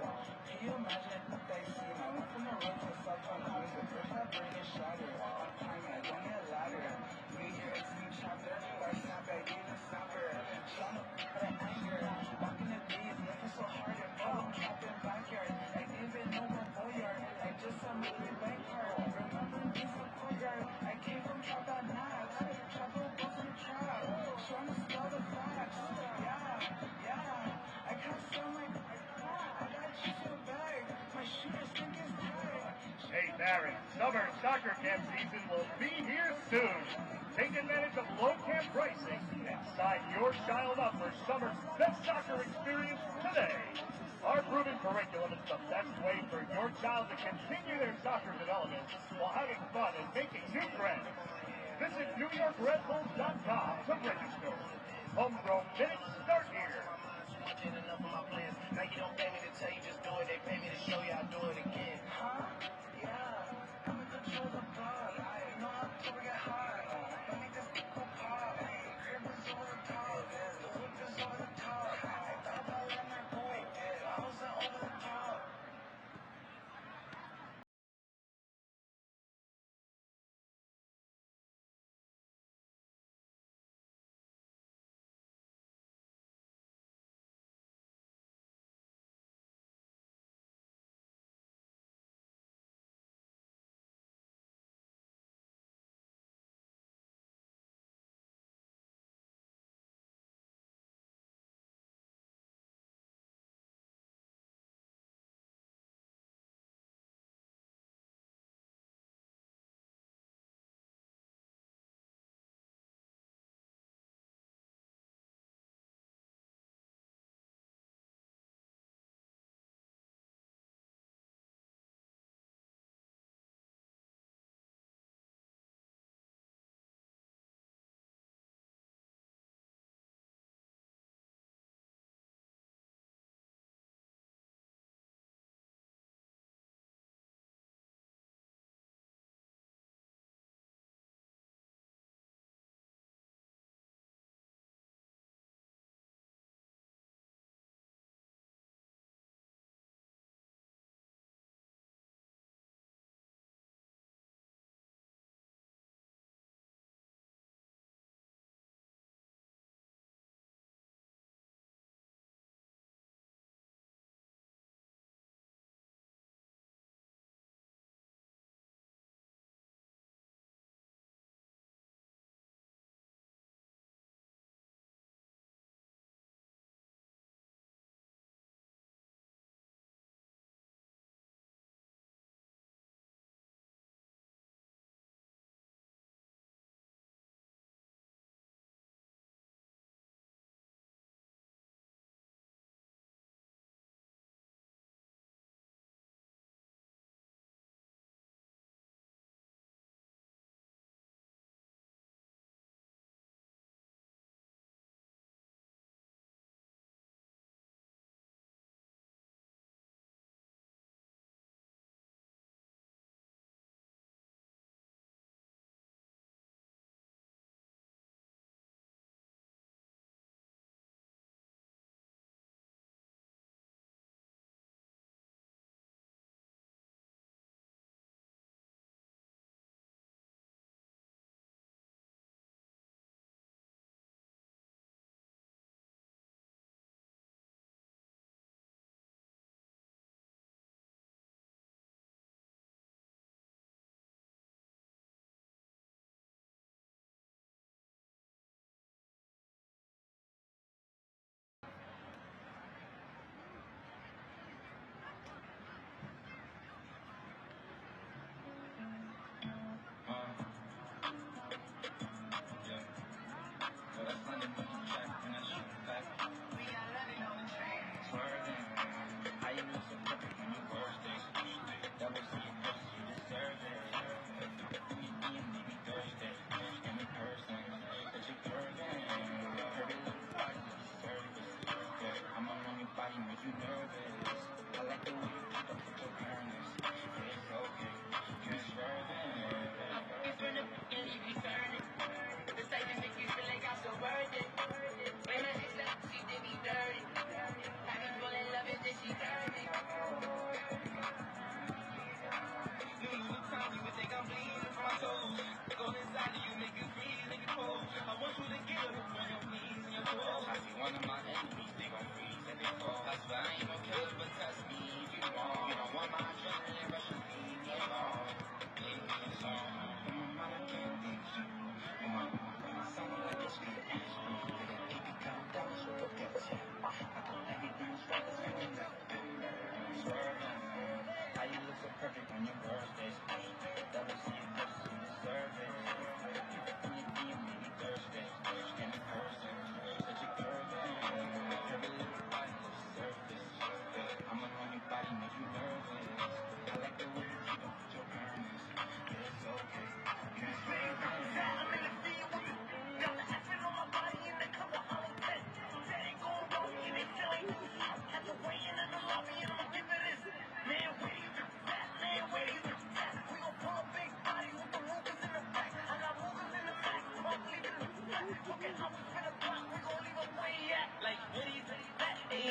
Can you imagine what they see? I went from the road to the south on highways, the first I bring it shattered. I'm climbing, I don't need a ladder. Me here, it's me chapter. Like snap, I need a snapper. Shut up, but anger. Walking the days, looking so hard and falling, trapped in backyard. I didn't even know my boyard. I just saw me in bank card. Remember me from courtyard. I came from trap on nuts. Trouble wasn't a trap. Trying to spell the facts. I can't sell my I got cheese in the bag. My shooters think it's tight. Hey Barry, summer soccer camp season will be here soon. Take advantage of low camp pricing and sign your child up for summer's best soccer experience today. Our proven curriculum is the best way for your child to continue their soccer development while having fun and making new friends. Visit NewYorkRedBulls.com to register. Homegrown minutes start here. Enough of my plans. Now you don't pay me to tell you just do it. They pay me to show you I do it again. Huh? Yeah. I'm in control of the ball. You know I'm to get hard. Let me just go pop. Crib is over the top. The whip is over the top. I thought I let my boy. I wasn't over the top.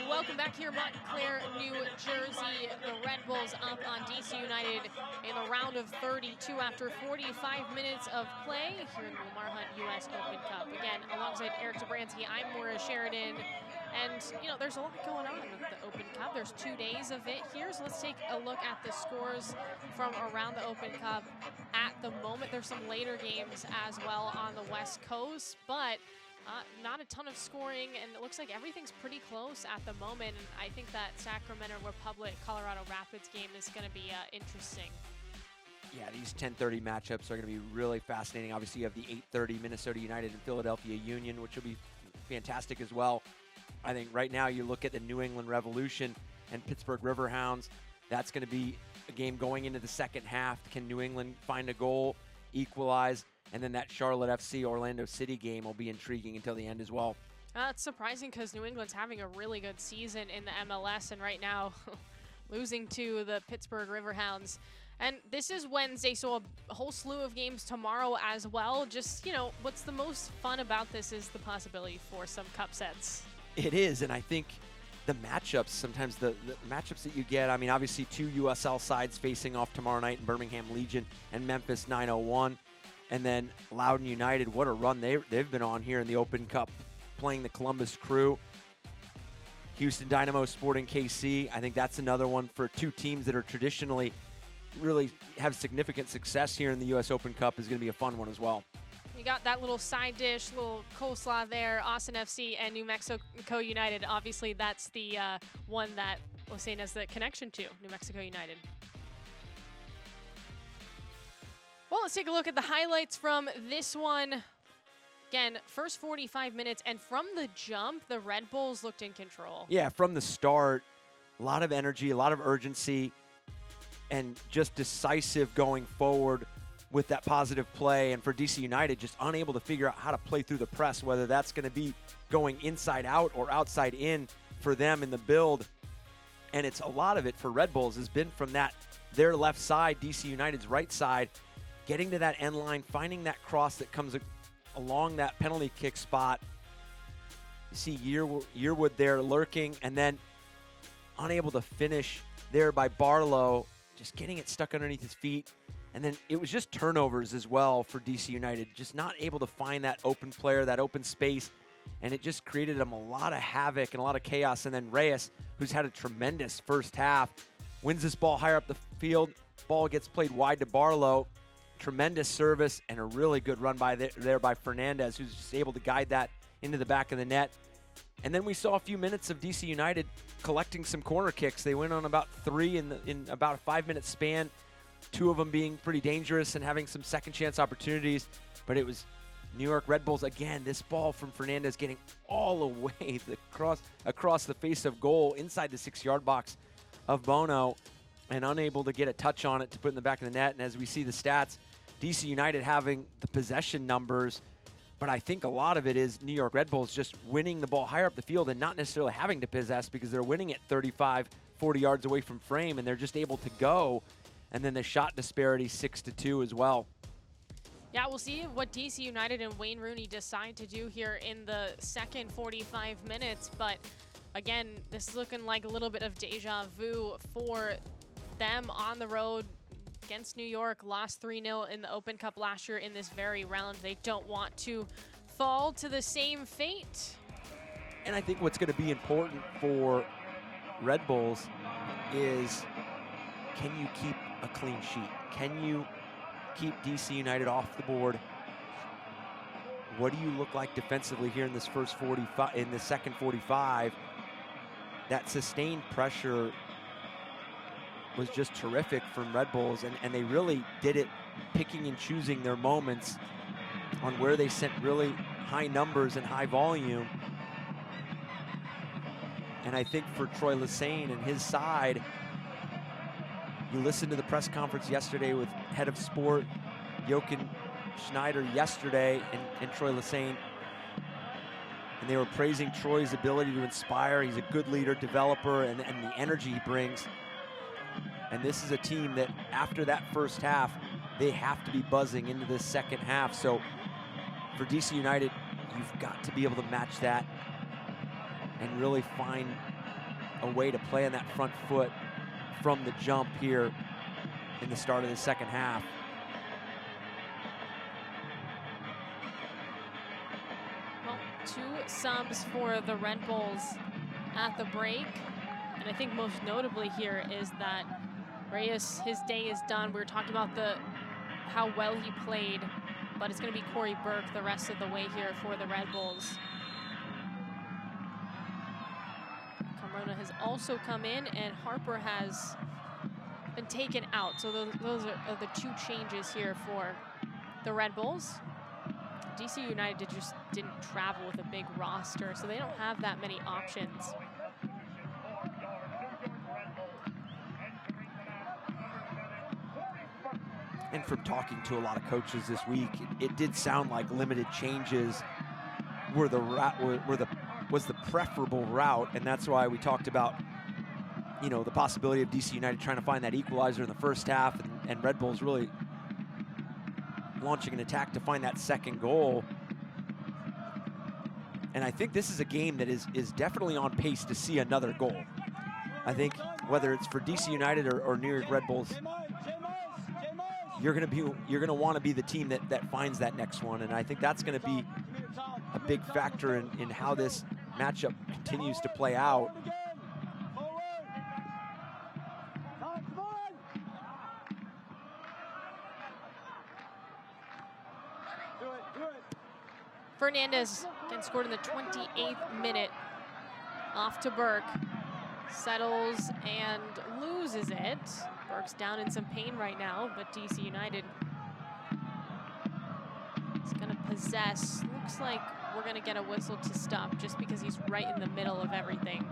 Welcome back here, Montclair, New Jersey. The Red Bulls up on DC United in the round of 32 after 45 minutes of play here in the Lamar Hunt U.S. Open Cup. Again, alongside Eric Zabranski, I'm Maura Sheridan. And, you know, there's a lot going on with the Open Cup. There's 2 days of it here, so let's take a look at the scores from around the Open Cup at the moment. There's some later games as well on the West Coast, but not a ton of scoring, and it looks like everything's pretty close at the moment. And I think that Sacramento Republic Colorado Rapids game is going to be interesting. Yeah, these 10:30 matchups are going to be really fascinating. Obviously, you have the 8:30 Minnesota United and Philadelphia Union, which will be fantastic as well. I think right now you look at the New England Revolution and Pittsburgh Riverhounds. That's going to be a game going into the second half. Can New England find a goal, equalize? And then that Charlotte FC Orlando City game will be intriguing until the end as well. It's surprising because New England's having a really good season in the MLS, and right now losing to the Pittsburgh Riverhounds. And this is Wednesday, so a whole slew of games tomorrow as well. Just, you know, what's the most fun about this is the possibility for some cup sets. It is, and I think the matchups, sometimes the matchups that you get, I mean, obviously 2 USL sides facing off tomorrow night in Birmingham Legion and Memphis 901. And then Loudoun United, what a run they've been on here in the Open Cup, playing the Columbus Crew. Houston Dynamo Sporting KC, I think that's another one for 2 teams that are traditionally really have significant success here in the U.S. Open Cup is going to be a fun one as well. You got that little side dish, little coleslaw there, Austin FC and New Mexico United. Obviously, that's the one that Hossein has the connection to, New Mexico United. Well, let's take a look at the highlights from this one. Again, first 45 minutes, and from the jump, the Red Bulls looked in control. Yeah, from the start, a lot of energy, a lot of urgency, and just decisive going forward with that positive play. And for DC United, just unable to figure out how to play through the press, whether that's going to be going inside out or outside in for them in the build. And it's a lot of it for Red Bulls has been from their left side, DC United's right side, getting to that end line, finding that cross that comes along that penalty kick spot. You see Yearwood there lurking, and then unable to finish there by Barlow, just getting it stuck underneath his feet. And then it was just turnovers as well for DC United, just not able to find that open player, that open space, and it just created them a lot of havoc and a lot of chaos. And then Reyes, who's had a tremendous first half, wins this ball higher up the field. Ball gets played wide to Barlow. Tremendous service and a really good run there by Fernandez, who's just able to guide that into the back of the net. And then we saw a few minutes of DC United collecting some corner kicks. They went on about 3 in about a 5-minute span, 2 of them being pretty dangerous and having some second chance opportunities. But it was New York Red Bulls again. This ball from Fernandez getting all the way across the face of goal inside the 6-yard box of Bono, and unable to get a touch on it to put in the back of the net. And as we see the stats, DC United having the possession numbers, but I think a lot of it is New York Red Bulls just winning the ball higher up the field and not necessarily having to possess, because they're winning it 35, 40 yards away from frame, and they're just able to go. And then the shot disparity 6-2 as well. Yeah, we'll see what DC United and Wayne Rooney decide to do here in the second 45 minutes. But again, this is looking like a little bit of deja vu for them on the road against New York. Lost 3-0 in the Open Cup last year in this very round. They don't want to fall to the same fate. And I think what's going to be important for Red Bulls is, can you keep a clean sheet? Can you keep DC United off the board? What do you look like defensively here in this first 45, in the second 45? That sustained pressure was just terrific from Red Bulls, and they really did it picking and choosing their moments on where they sent really high numbers and high volume. And I think for Troy Lesesne and his side, you listened to the press conference yesterday with head of sport Jochen Schneider yesterday and Troy Lesesne, and they were praising Troy's ability to inspire. He's a good leader, developer, and the energy he brings. And this is a team that after that first half, they have to be buzzing into this second half. So for DC United, you've got to be able to match that and really find a way to play on that front foot from the jump here in the start of the second half. Well, 2 subs for the Red Bulls at the break. And I think most notably here is that Reyes, his day is done. We were talking about how well he played, but it's going to be Corey Burke the rest of the way here for the Red Bulls. Camarona has also come in, and Harper has been taken out. So those are the 2 changes here for the Red Bulls. DC United just didn't travel with a big roster, so they don't have that many options. And from talking to a lot of coaches this week, it did sound like limited changes were was the preferable route, and that's why we talked about, you know, the possibility of DC United trying to find that equalizer in the first half, and Red Bulls really launching an attack to find that second goal. And I think this is a game that is definitely on pace to see another goal. I think whether it's for DC United or New York Red Bulls, you're gonna want to be the team that finds that next one, and I think that's going to be a big factor in how this matchup continues to play out. Fernandez again scored in the 28th minute. Off to Burke. Settles and loses it. Burke's down in some pain right now, but DC United is going to possess. Looks like we're going to get a whistle to stop just because he's right in the middle of everything.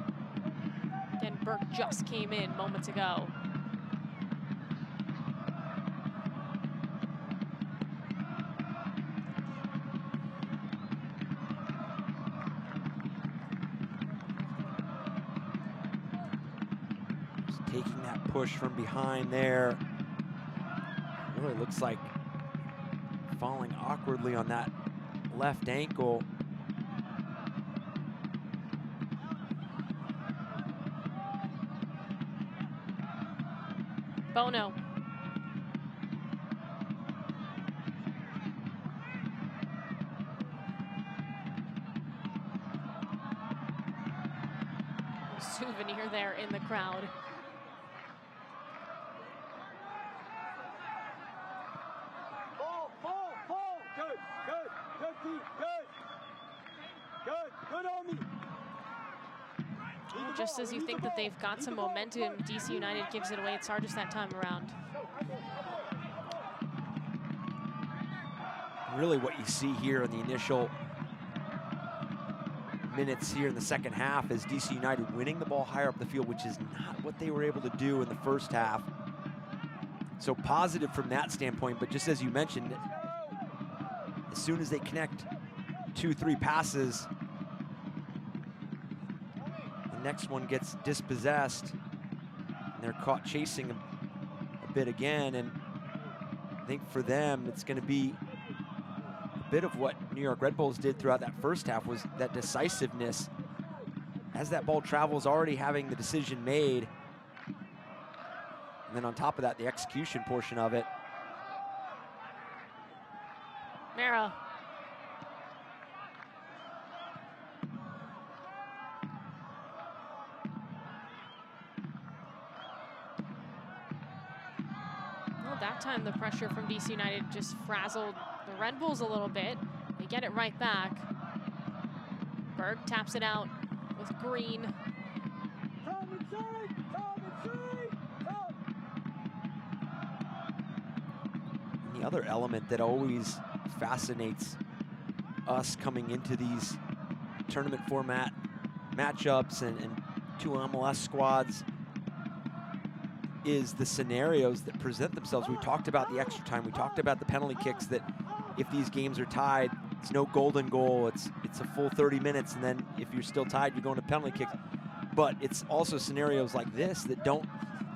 Again, Burke just came in moments ago. Taking that push from behind there. Really looks like falling awkwardly on that left ankle. Bono. Souvenir there in the crowd. Just as you think that they've got some momentum, DC United gives it away at Sargis that time around. Really what you see here in the initial minutes here in the second half is DC United winning the ball higher up the field, which is not what they were able to do in the first half. So positive from that standpoint, but just as you mentioned, as soon as they connect 2-3 passes, the next one gets dispossessed, and they're caught chasing a bit again. And I think for them, it's going to be a bit of what New York Red Bulls did throughout that first half, was that decisiveness. As that ball travels, already having the decision made. And then on top of that, the execution portion of it. Mara. that time the pressure from DC United just frazzled the Red Bulls a little bit. They get it right back. Berg taps it out with Green. And the other element that always fascinates us coming into these tournament format matchups and 2 MLS squads is the scenarios that present themselves. We talked about the extra time. We talked about the penalty kicks, that if these games are tied, it's no golden goal. It's a full 30 minutes, and then if you're still tied, you're going to penalty kicks. But it's also scenarios like this that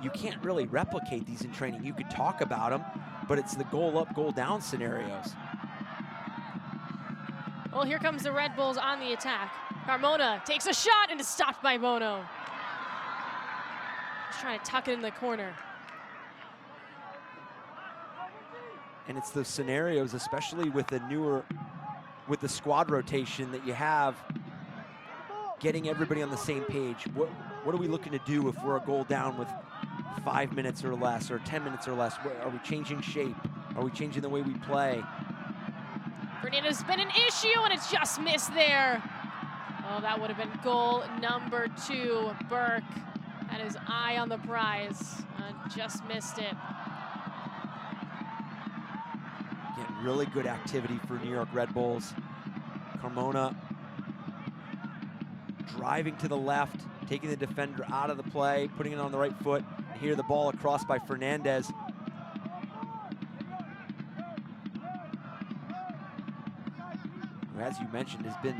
you can't really replicate these in training. You could talk about them, but it's the goal up, goal down scenarios. Well, here comes the Red Bulls on the attack. Carmona takes a shot and is stopped by Bono. Just trying to tuck it in the corner. And it's those scenarios, especially with the squad rotation that you have, getting everybody on the same page. What are we looking to do if we're a goal down with 5 minutes or less, or 10 minutes or less? Are we changing shape? Are we changing the way we play? Fernandez has been an issue, and it's just missed there. Oh, that would have been goal number 2. Burke had his eye on the prize and just missed it. Again, really good activity for New York Red Bulls. Carmona driving to the left, taking the defender out of the play, putting it on the right foot. And here the ball across by Fernandez. Who, as you mentioned, has been,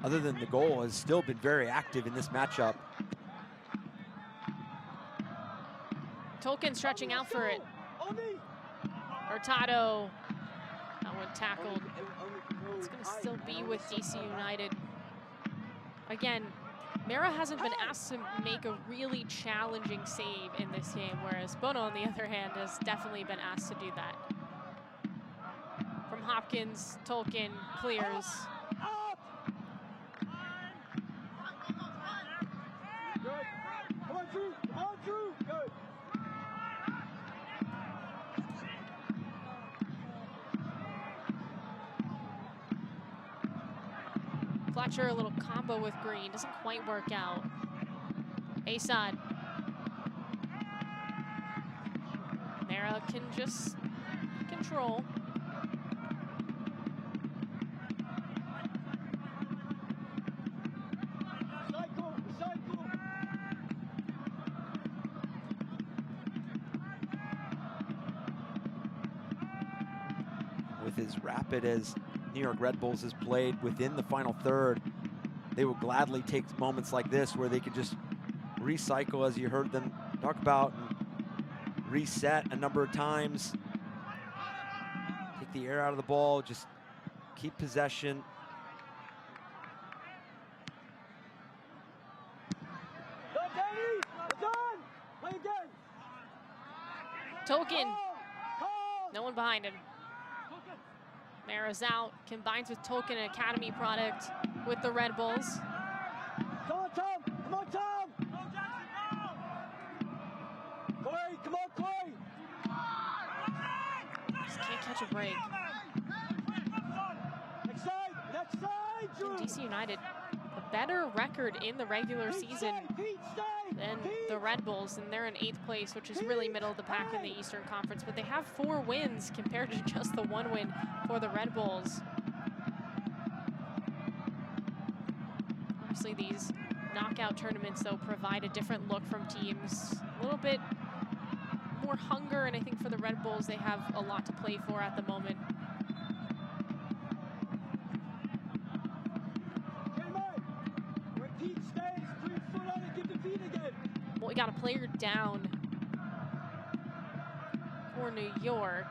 other than the goal, has still been very active in this matchup. Tolkien stretching out for it. Hurtado, that one tackled. It's going to still be with DC United. Again, Mara hasn't been asked to make a really challenging save in this game, whereas Bono, on the other hand, has definitely been asked to do that. From Hopkins, Tolkien clears. Fletcher, a little combo with Green, doesn't quite work out. Asad. Mara can just control. With as rapid as New York Red Bulls has played within the final third, they will gladly take moments like this where they could just recycle, as you heard them talk about, and reset a number of times, take the air out of the ball, just keep possession. Tolkien, no one behind him. Mara's out, combines with Tolkien, an academy product, with the Red Bulls. Come on, Tom! Come on, Tom! Corey, come on, Corey! Just can't catch a break. Next side, Drew! DC United, a better record in the regular season than the Red Bulls, and they're in 8th place, which is really middle of the pack in the Eastern Conference, but they have 4 wins compared to just the 1 win for the Red Bulls. Obviously, these knockout tournaments, though, provide a different look from teams. A little bit more hunger, and I think for the Red Bulls, they have a lot to play for at the moment. Well, we got a player down for New York.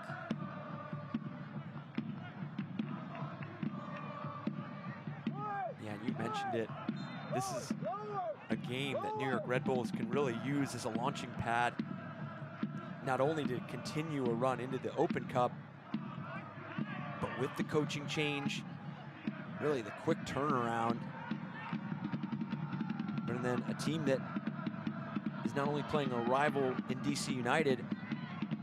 Yeah, you mentioned it. This is a game that New York Red Bulls can really use as a launching pad, not only to continue a run into the Open Cup, but with the coaching change, really the quick turnaround. And then a team that is not only playing a rival in DC United,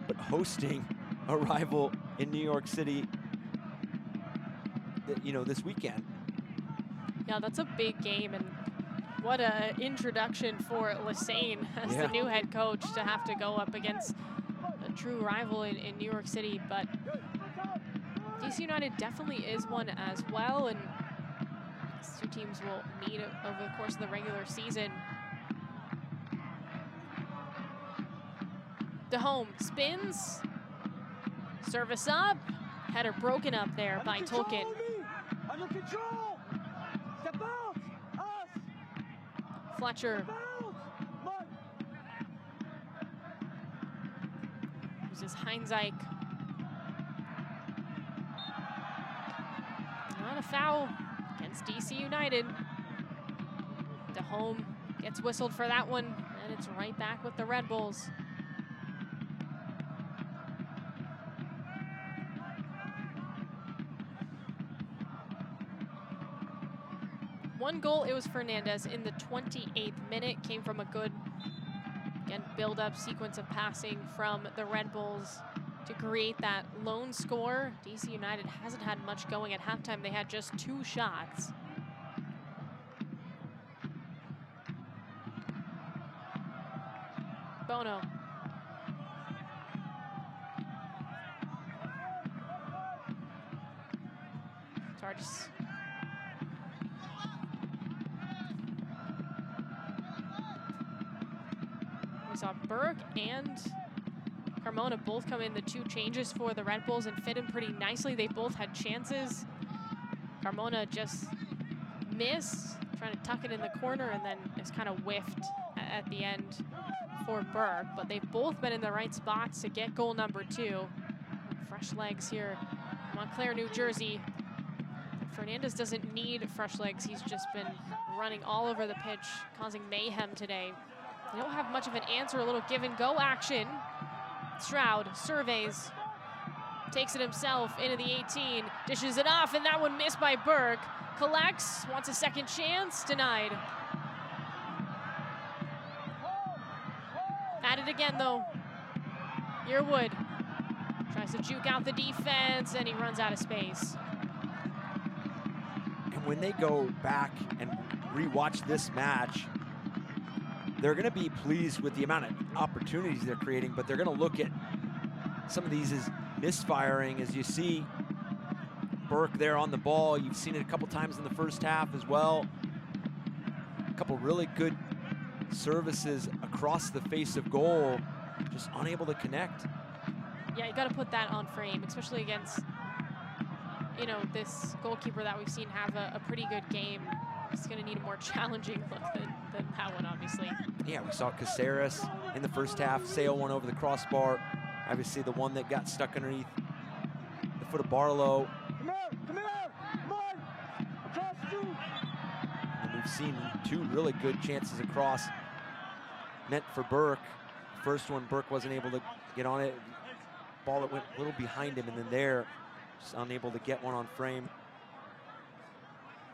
but hosting arrival in New York City, this weekend. Yeah, that's a big game, and what a introduction for Lesane as the new head coach to have to go up against a true rival in New York City. But DC United definitely is one as well, and these two teams will meet over the course of the regular season. DeHome spins, service up, header broken up there by Tolkien. Under control! Step out! Us! Fletcher Step out! Come on! uses Heinzeich. Not a foul against DC United. DeHome gets whistled for that one, and it's right back with the Red Bulls. One goal, it was Fernandez in the 28th minute, came from a good, again, build-up sequence of passing from the Red Bulls to create that lone score. DC United hasn't had much going at halftime. They had just 2 shots. Bono. Charges. We saw Burke and Carmona both come in, the 2 changes for the Red Bulls, and fit in pretty nicely. They both had chances. Carmona just missed, trying to tuck it in the corner, and then it's kind of whiffed at the end for Burke. But they've both been in the right spots to get goal number 2. Fresh legs here, Montclair, New Jersey. Fernandez doesn't need fresh legs. He's just been running all over the pitch, causing mayhem today. They don't have much of an answer, a little give and go action. Stroud surveys, takes it himself into the 18, dishes it off, and that one missed by Burke. Collects, wants a second chance, denied. At it again though. Yearwood tries to juke out the defense, and he runs out of space. And when they go back and rewatch this match, they're going to be pleased with the amount of opportunities they're creating, but they're going to look at some of these as misfiring. As you see Burke there on the ball, you've seen it a couple times in the first half as well. A couple really good services across the face of goal, just unable to connect. Yeah, you got to put that on frame, especially against, this goalkeeper that we've seen have a pretty good game. He's going to need a more challenging look than that one, obviously. Yeah, we saw Caceres in the first half sail one over the crossbar. Obviously, the one that got stuck underneath the foot of Barlow. Come here! Come on! Across 2! And we've seen 2 really good chances across meant for Burke. First one, Burke wasn't able to get on it. Ball that went a little behind him, and then there, just unable to get one on frame.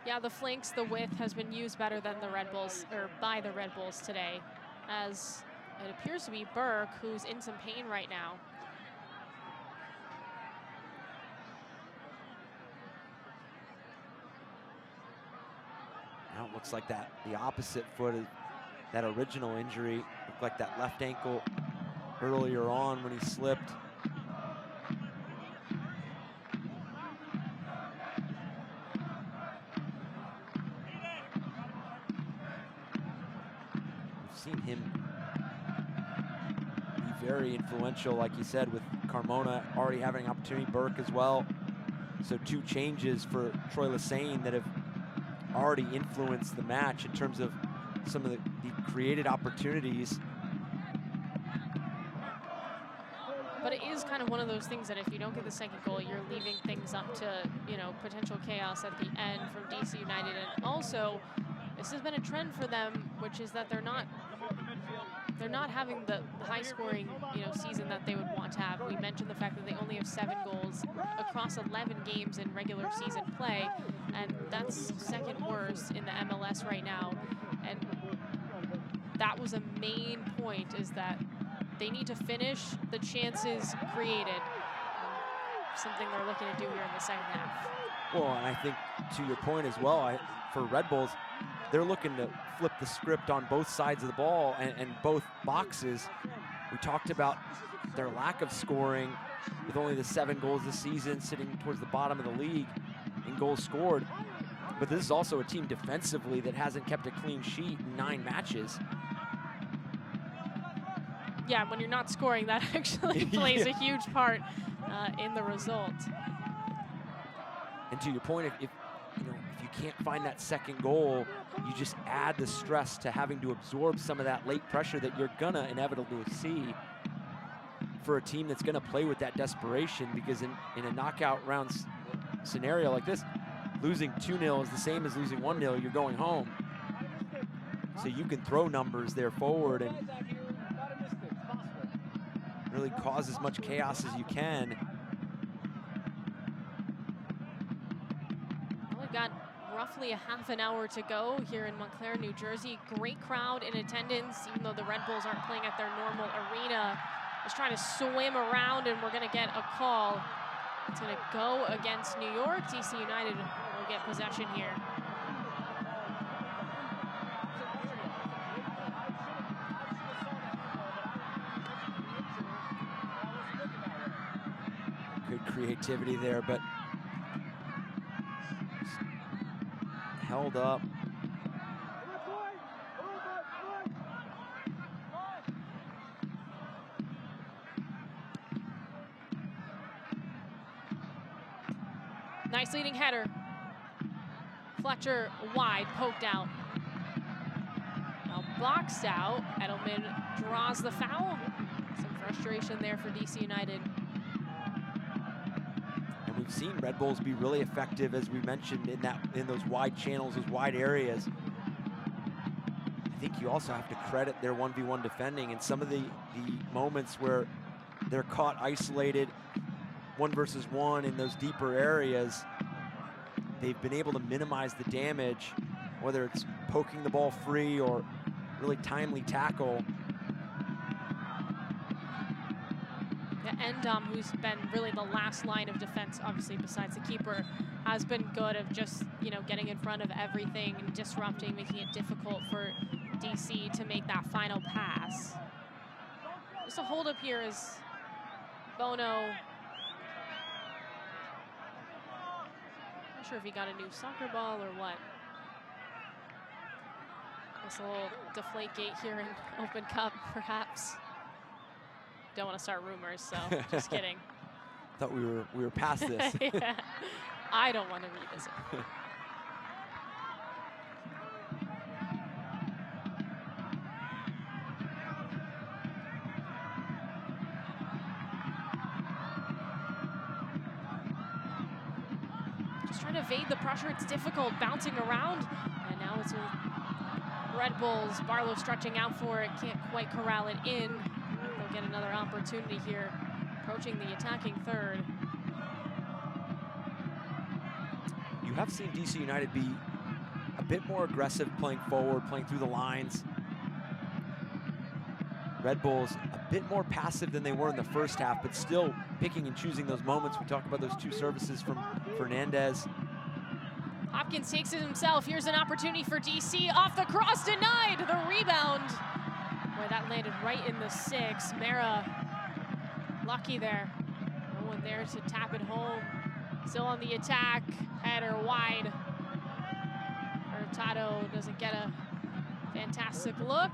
Yeah, the flanks, the width has been used better than the Red Bulls, or by the Red Bulls today, as it appears to be Burke who's in some pain right now. Now it looks like the opposite foot of that original injury. Looked like that left ankle earlier on when he slipped. Seen him be very influential, like you said, with Carmona already having an opportunity, Burke as well. So 2 changes for Troy Lesane that have already influenced the match in terms of some of the created opportunities. But it is kind of one of those things that if you don't get the second goal, you're leaving things up to, potential chaos at the end from DC United. And also, this has been a trend for them, which is that they're not having the high-scoring, season that they would want to have. We mentioned the fact that they only have 7 goals across 11 games in regular season play, and that's second worst in the MLS right now. And that was a main point, is that they need to finish the chances created. something they're looking to do here in the second half. Well, and I think to your point as well, for Red Bulls, they're looking to flip the script on both sides of the ball and both boxes. We talked about their lack of scoring with only the 7 goals this season, sitting towards the bottom of the league in goals scored. But this is also a team defensively that hasn't kept a clean sheet in 9 matches. Yeah, when you're not scoring, that actually plays a huge part in the result. And to your point, if you can't find that second goal, you just add the stress to having to absorb some of that late pressure that you're gonna inevitably see for a team that's gonna play with that desperation, because in a knockout round scenario like this, losing 2-0 is the same as losing 1-0, you're going home. So you can throw numbers there forward and really cause as much chaos as you can. We've got roughly a half an hour to go here in Montclair, New Jersey. Great crowd in attendance, even though the Red Bulls aren't playing at their normal arena. Just trying to swim around, and we're gonna get a call. It's gonna go against New York. DC United will get possession here. Good creativity there, but held up. Nice leading header. Fletcher wide, poked out. Now boxed out. Edelman draws the foul. Some frustration there for DC United. And we've seen Red Bulls be really effective, as we mentioned, in those wide channels, those wide areas. I think you also have to credit their 1v1 defending and some of the moments where they're caught isolated 1 versus 1 in those deeper areas. They've been able to minimize the damage, whether it's poking the ball free or really timely tackle. And who's been really the last line of defense, obviously, besides the keeper, has been good of just, getting in front of everything and disrupting, making it difficult for DC to make that final pass. Just a hold up here is Bono. Not sure if he got a new soccer ball or what. This little deflate gate here in Open Cup, perhaps. Don't want to start rumors, so just kidding. Thought we were past this. Yeah. I don't want to revisit. Just trying to evade the pressure. It's difficult bouncing around, and now it's a Red Bulls. Barlow stretching out for it, can't quite corral it in. They'll get another opportunity here, approaching the attacking third. You have seen DC United be a bit more aggressive playing forward, playing through the lines. Red Bulls a bit more passive than they were in the first half, but still picking and choosing those moments. We talked about those 2 services from Fernandez. Hopkins takes it himself. Here's an opportunity for DC. Off the cross, denied. The rebound. Boy, that landed right in the 6. Mera, lucky there. No one there to tap it home. Still on the attack. Header wide. Hurtado doesn't get a fantastic look.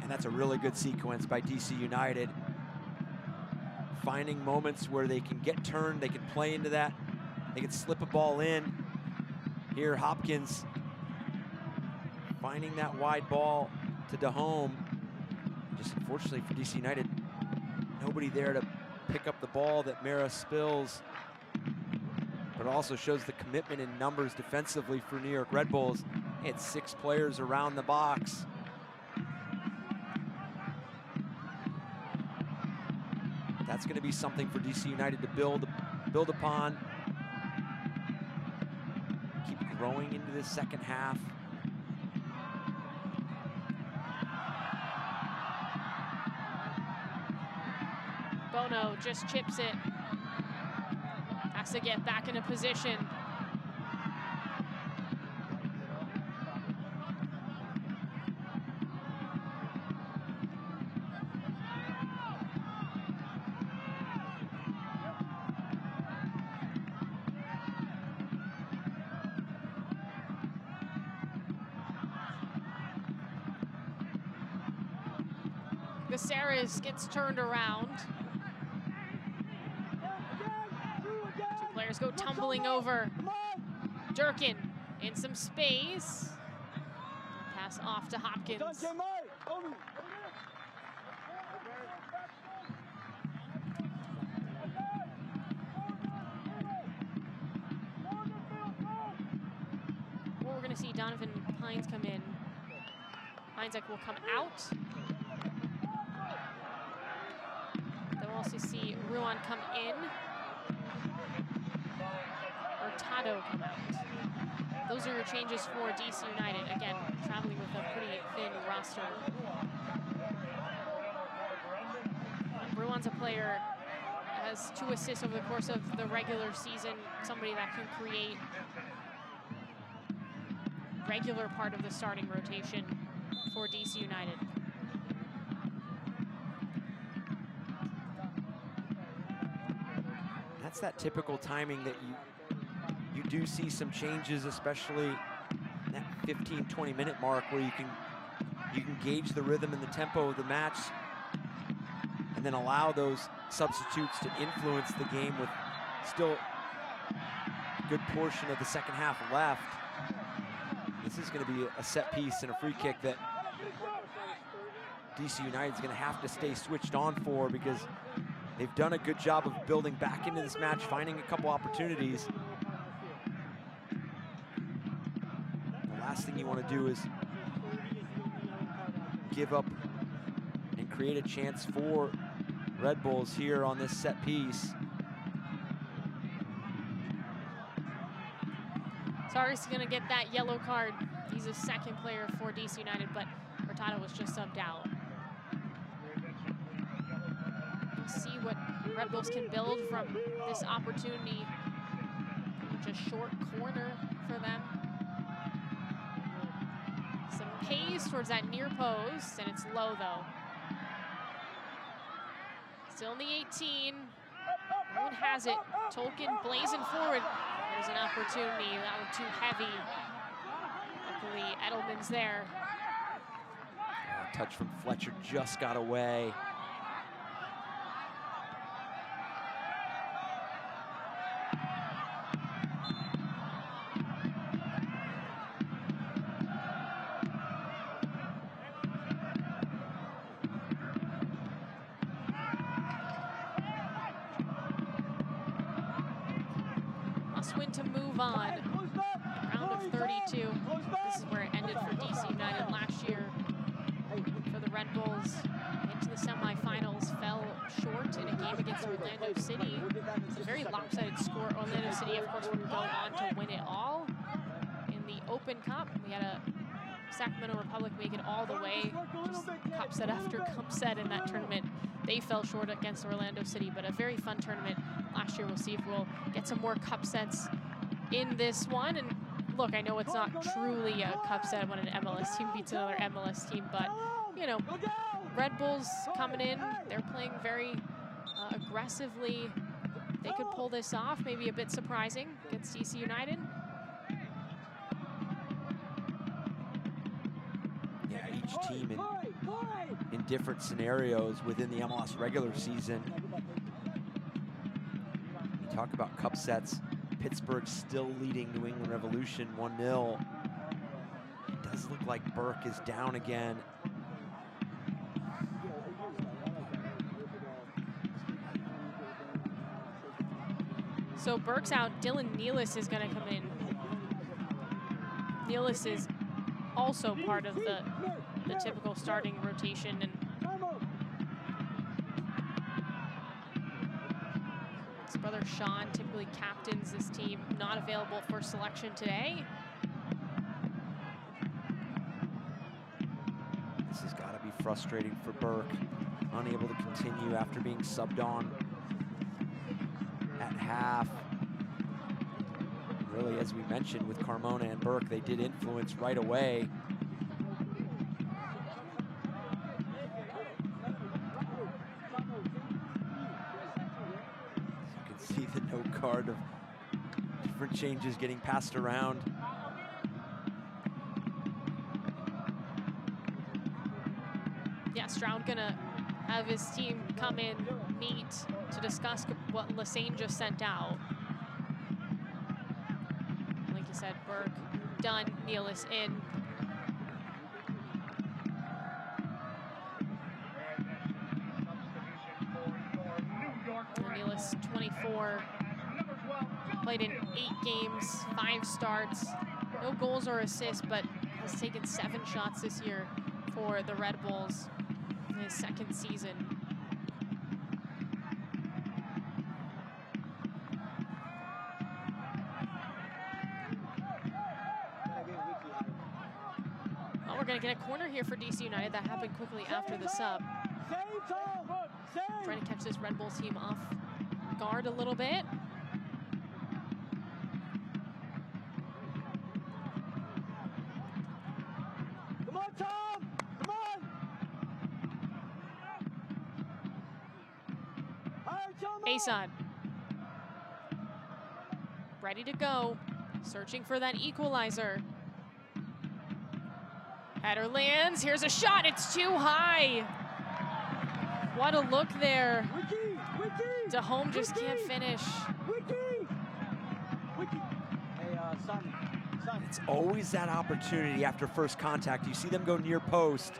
And that's a really good sequence by DC United. Finding moments where they can get turned, they can play into that, they can slip a ball in. Here, Hopkins finding that wide ball to Dahome. Just unfortunately for DC United, nobody there to pick up the ball that Mera spills. But it also shows the commitment in numbers defensively for New York Red Bulls. It's 6 players around the box. That's going to be something for DC United to build upon. Keep growing into this second half. Bono just chips it. Has to get back into position. Caceres gets turned around. Two players go tumbling over. Durkin in some space. Pass off to Hopkins. Well, we're going to see Donovan Hines come in. Hines will come out. Then we'll also see Ruan come in. Hurtado come out. Those are your changes for DC United. Again, traveling with a pretty thin roster. Ruan's a player, has 2 assists over the course of the regular season. Somebody that can create regular part of the starting rotation for DC United. That's that typical timing that you do see some changes, especially in that 15-20 minute mark where you can gauge the rhythm and the tempo of the match and then allow those substitutes to influence the game with still a good portion of the second half left. This is going to be a set piece and a free kick that DC United is going to have to stay switched on for, because they've done a good job of building back into this match, finding a couple opportunities. The last thing you want to do is give up and create a chance for Red Bulls here on this set piece. Sarkis going to get that yellow card. He's a second player for DC United, but Hurtado was just subbed out. We'll see what Red Bulls can build from this opportunity. Just short corner for them. Some pace towards that near post, and it's low though. Still in the 18. Everyone has it. Tolkien blazing forward. There's an opportunity. That one too heavy. Luckily, Edelman's there. A touch from Fletcher just got away. Win to move on. Round of 32. This is where it ended for DC United last year. For the Red Bulls, into the semifinals, fell short in a game against Orlando City. It's a very lopsided score. Orlando City, of course, would go on to win it all. In the Open Cup, we had a Sacramento Republic make it all the way. Just cup set after cup set in that tournament. They fell short against Orlando City, but a very fun tournament last year. We'll see if we'll get some more cup sets in this one. And look, I know it's not truly a cup set when an MLS team beats another MLS team, but, you know, Red Bulls coming in, they're playing very aggressively. They could pull this off, maybe a bit surprising against DC United. Yeah, each team in different scenarios within the MLS regular season. You talk about cup sets. Pittsburgh still leading New England Revolution 1-0. It does look like Burke is down again. So Burke's out. Dylan Nealis is going to come in. Nealis is also part of the typical starting rotation, and his brother Sean typically captains this team, not available for selection today. This has got to be frustrating for Burke, unable to continue after being subbed on at half. Really, as we mentioned, with Carmona and Burke, they did influence right away. You can see the note card of different changes getting passed around. Yeah, Stroud gonna have his team come in, meet to discuss what Lesane just sent out. Like you said, Burke done, Nealis in. Nealis, 24, played in 8 games, 5 starts, no goals or assists, but has taken 7 shots this year for the Red Bulls in his 2nd season. Well, we're gonna get a corner here for DC United. That happened quickly after the sub. Trying to catch this Red Bulls team off guard a little bit. Come on, Tom! Come on! Asan. Ready to go. Searching for that equalizer. Header lands. Here's a shot. It's too high. What a look there. DeHome just can't finish. It's always that opportunity after first contact. You see them go near post.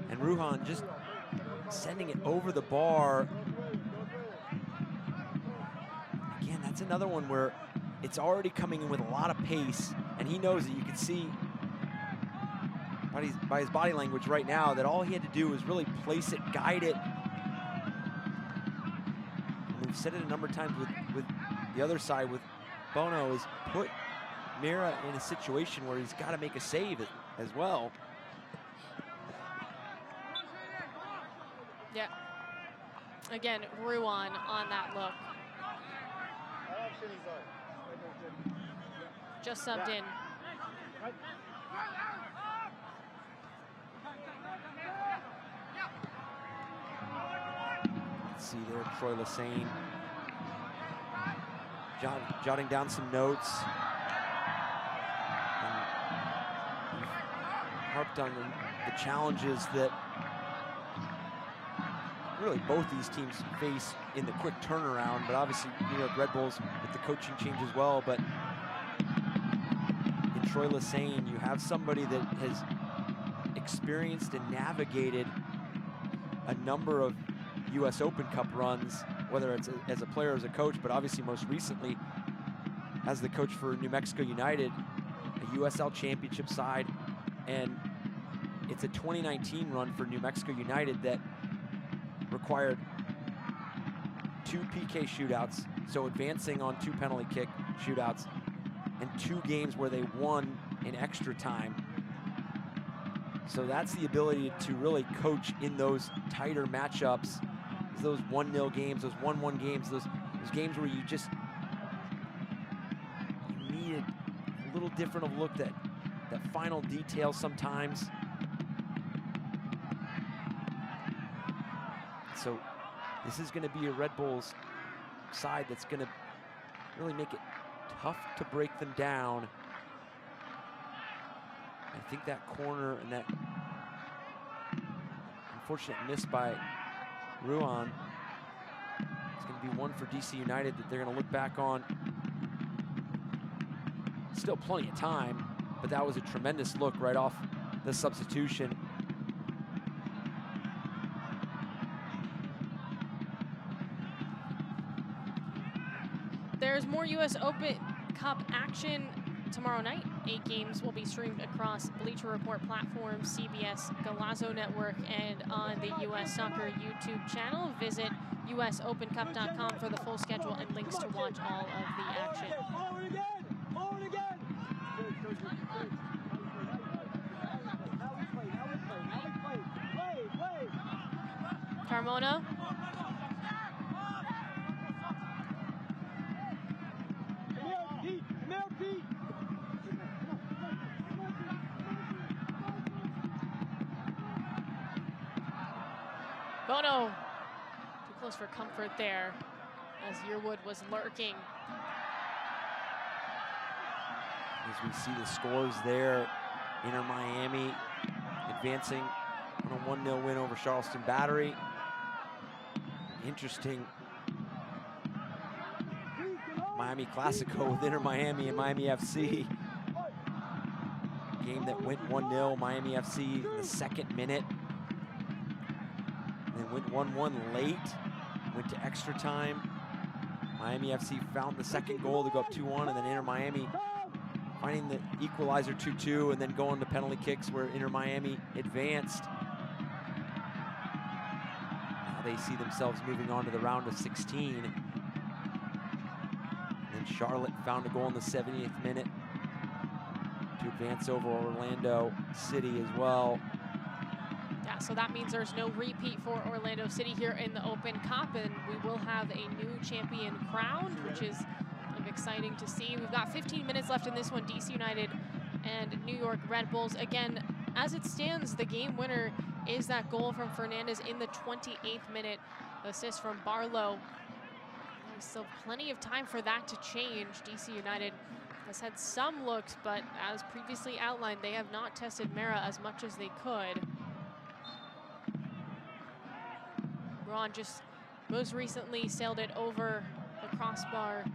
And Ruhan just sending it over the bar. Again, that's another one where it's already coming in with a lot of pace, and he knows it. You can see by his body language right now that all he had to do was really place it, guide it. And we've said it a number of times with the other side with Bono, is put Mira in a situation where he's got to make a save as well. Yeah. Again, Ruan on that look. Just subbed in. Let's see there, Troy Lesane jotting down some notes. And we've harped on the challenges that really both these teams face in the quick turnaround, but obviously New York Red Bulls with the coaching change as well. But in Troy Lesane, you have somebody that has experienced and navigated a number of US Open Cup runs, whether it's as a player or as a coach, but obviously most recently as the coach for New Mexico United, a USL Championship side. And it's a 2019 run for New Mexico United that required 2 PK shootouts, so advancing on 2 penalty kick shootouts, and 2 games where they won in extra time. So that's the ability to really coach in those tighter matchups, those 1-0 games, those 1-1 games, those games where you just need a little different of look, that final detail sometimes. So this is going to be a Red Bulls side that's going to really make it tough to break them down. I think that corner and that unfortunate miss by Ruan is going to be one for DC United that they're going to look back on. Still plenty of time, but that was a tremendous look right off the substitution. There's more US Open Cup action tomorrow night. 8 games will be streamed across Bleacher Report platforms, CBS, Golazo Network, and on the US Soccer YouTube channel. Visit usopencup.com for the full schedule and links to watch all of the action. Forward again! Carmona. Bono, too close for comfort there as Yearwood was lurking. As we see the scores there, Inter Miami advancing on a 1-0 win over Charleston Battery. Interesting Miami Classico with Inter Miami and Miami FC. Game that went 1-0, Miami FC in the 2nd minute. Then went 1-1 late, went to extra time. Miami FC found the 2nd goal to go up 2-1, and then Inter Miami finding the equalizer 2-2, and then going to penalty kicks where Inter Miami advanced. Now they see themselves moving on to the round of 16. And then Charlotte found a goal in the 70th minute to advance over Orlando City as well. Yeah, so that means there's no repeat for Orlando City here in the Open Cup, and we will have a new champion crowned, which is kind of exciting to see. We've got 15 minutes left in this one, DC United and New York Red Bulls. Again, as it stands, the game winner is that goal from Fernandez in the 28th minute, assist from Barlow. There's still plenty of time for that to change. DC United has had some looks, but as previously outlined, they have not tested Mera as much as they could. Ron just most recently sailed it over the crossbar.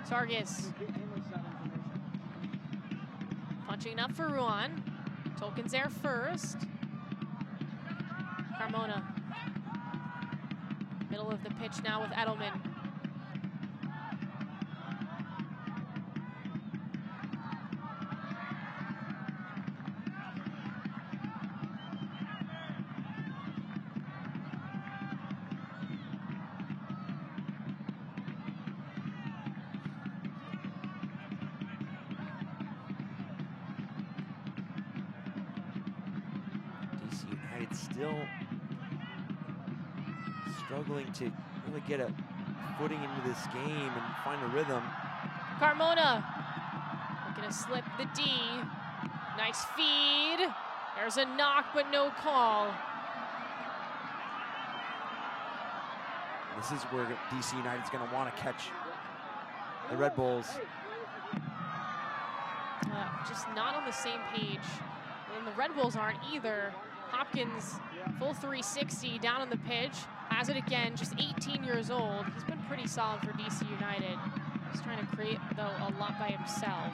Sargis punching up for Ruan. Tolkien's there first. Carmona. Middle of the pitch now with Edelman. Still struggling to really get a footing into this game and find a rhythm. Carmona looking to slip the D. Nice feed. There's a knock, but no call. This is where DC United's going to want to catch the Red Bulls. Just not on the same page. And the Red Bulls aren't either. Hopkins, full 360 down on the pitch, has it again, just 18 years old. He's been pretty solid for DC United. He's trying to create, though, a lot by himself.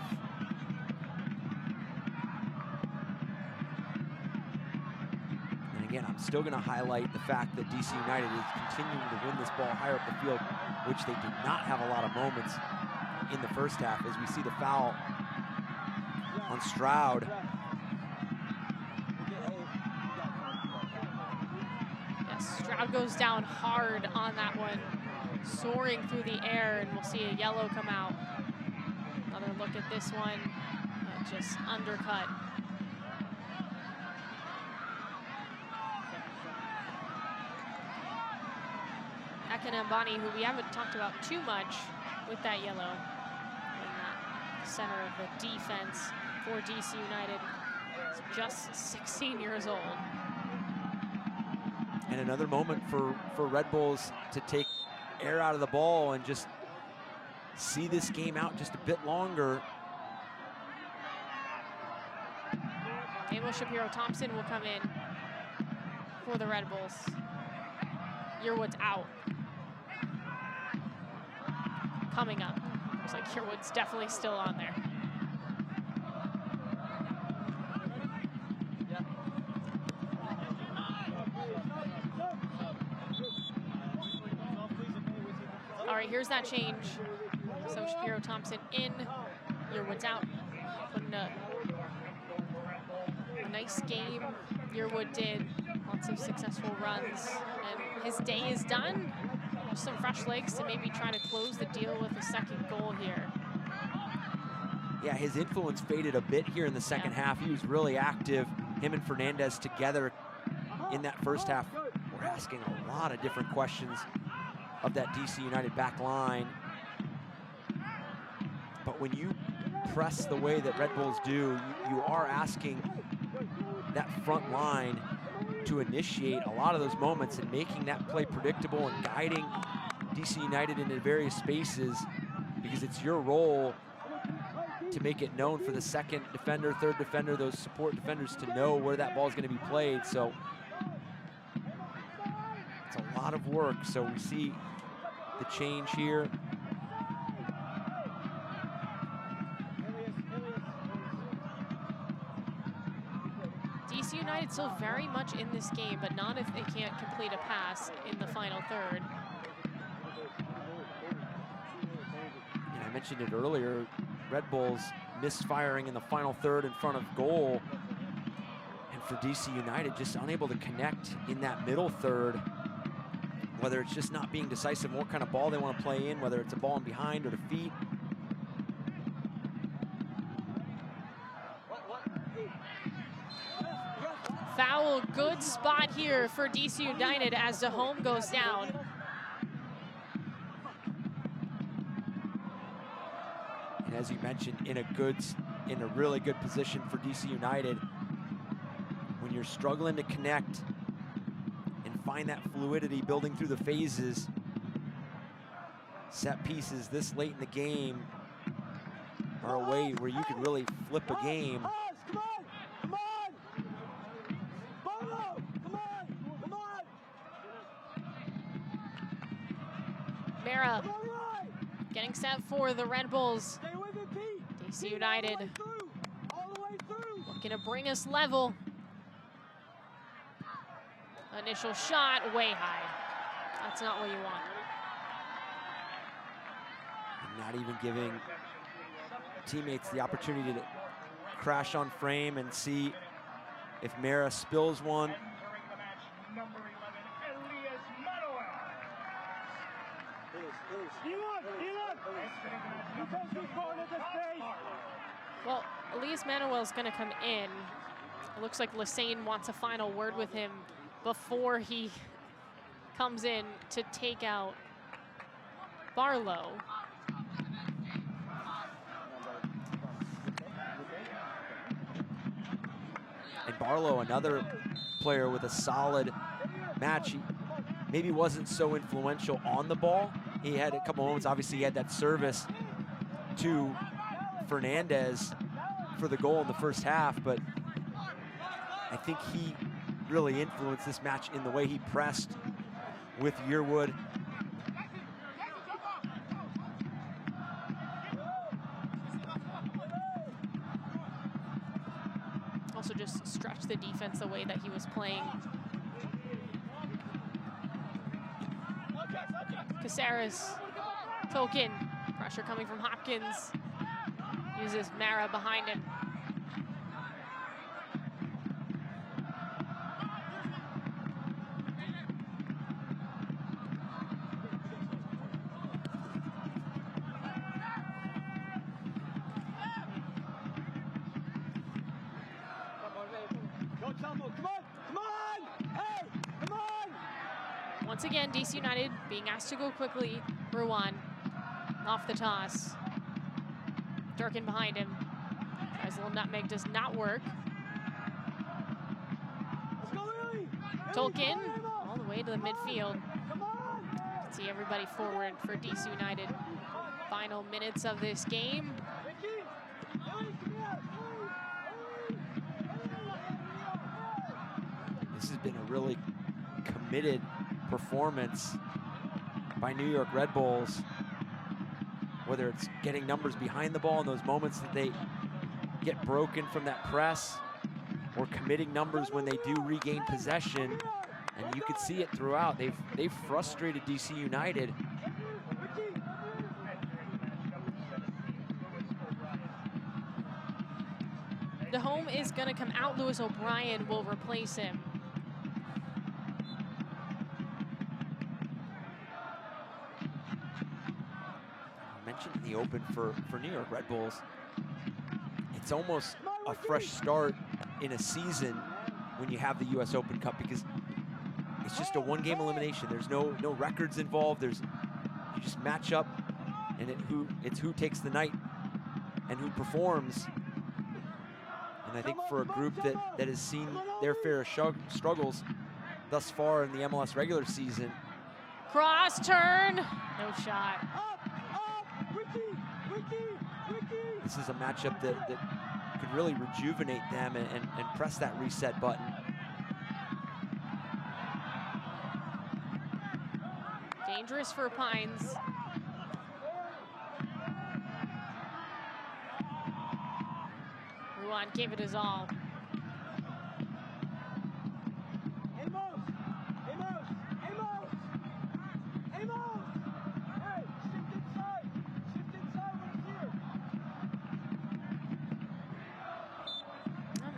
And again, I'm still going to highlight the fact that DC United is continuing to win this ball higher up the field, which they did not have a lot of moments in the first half, as we see the foul on Stroud. Stroud goes down hard on that one, soaring through the air, and we'll see a yellow come out. Another look at this one, just undercut. Akinambani, who we haven't talked about too much with that yellow in that center of the defense for DC United, is just 16 years old. And another moment for Red Bulls to take air out of the ball and just see this game out just a bit longer. Emil Shapiro-Thompson will come in for the Red Bulls. Yearwood's out. Coming up. Looks like Yearwood's definitely still on there. All right, here's that change. So Shapiro-Thompson in, Yearwood's out. Putting a nice game Yearwood did. Lots of successful runs, and his day is done. Just some fresh legs to maybe try to close the deal with a second goal here. Yeah, his influence faded a bit here in the second half. He was really active. Him and Fernandez together in that first half were asking a lot of different questions of that DC United back line. But when you press the way that Red Bulls do, you are asking that front line to initiate a lot of those moments and making that play predictable and guiding DC United into various spaces, because it's your role to make it known for the second defender, third defender, those support defenders to know where that ball is going to be played. So it's a lot of work. So we see the change here. DC United still very much in this game, but not if they can't complete a pass in the final third. And I mentioned it earlier, Red Bulls misfiring in the final third in front of goal. And for DC United, just unable to connect in that middle third, whether it's just not being decisive, what kind of ball they want to play in, whether it's a ball in behind or to feet. Foul, good spot here for DC United as the home goes down. And as you mentioned, in a really good position for DC United. When you're struggling to connect and find that fluidity building through the phases, set pieces this late in the game are a way where you can really flip a game. Mara getting set for the Red Bulls. DC United looking to bring us level. Initial shot way high. That's not what you want. Not even giving teammates the opportunity to crash on frame and see if Mara spills one. Well, Elias Manuel's going to come in. It looks like Lesane wants a final word with him before he comes in to take out Barlow. And Barlow, another player with a solid match. He maybe wasn't so influential on the ball. He had a couple moments. Obviously, he had that service to Fernandez for the goal in the first half, but I think he really influenced this match in the way he pressed with Yearwood. Also just stretched the defense the way that he was playing. Caceres, Token, pressure coming from Hopkins. Uses Mara behind him. Once again, DC United being asked to go quickly. Ruan off the toss. Durkin behind him. Tries a little nutmeg, does not work. Tolkien all the way to the midfield. See everybody forward for DC United. Final minutes of this game. This has been a really committed performance by New York Red Bulls, whether it's getting numbers behind the ball in those moments that they get broken from that press, or committing numbers when they do regain possession. And you could see it throughout. They've frustrated DC United. The home is going to come out. Lewis O'Brien will replace him. In the open for New York Red Bulls, it's almost a fresh start in a season when you have the US Open Cup, because it's just a one-game elimination. There's no records involved. You just match up, and it's who takes the night and who performs. And I think for a group that has seen their fair of struggles thus far in the MLS regular season. Cross turn, no shot. This is a matchup that could really rejuvenate them and press that reset button. Dangerous for Pines. Ruan gave it his all.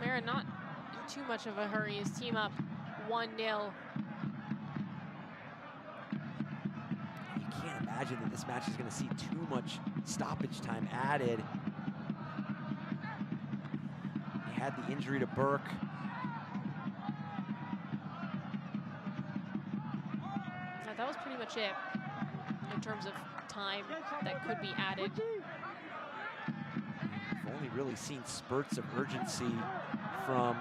Mara not in too much of a hurry. His team up 1-0. You can't imagine that this match is going to see too much stoppage time added. He had the injury to Burke. That was pretty much it in terms of time that could be added. We've only really seen spurts of urgency from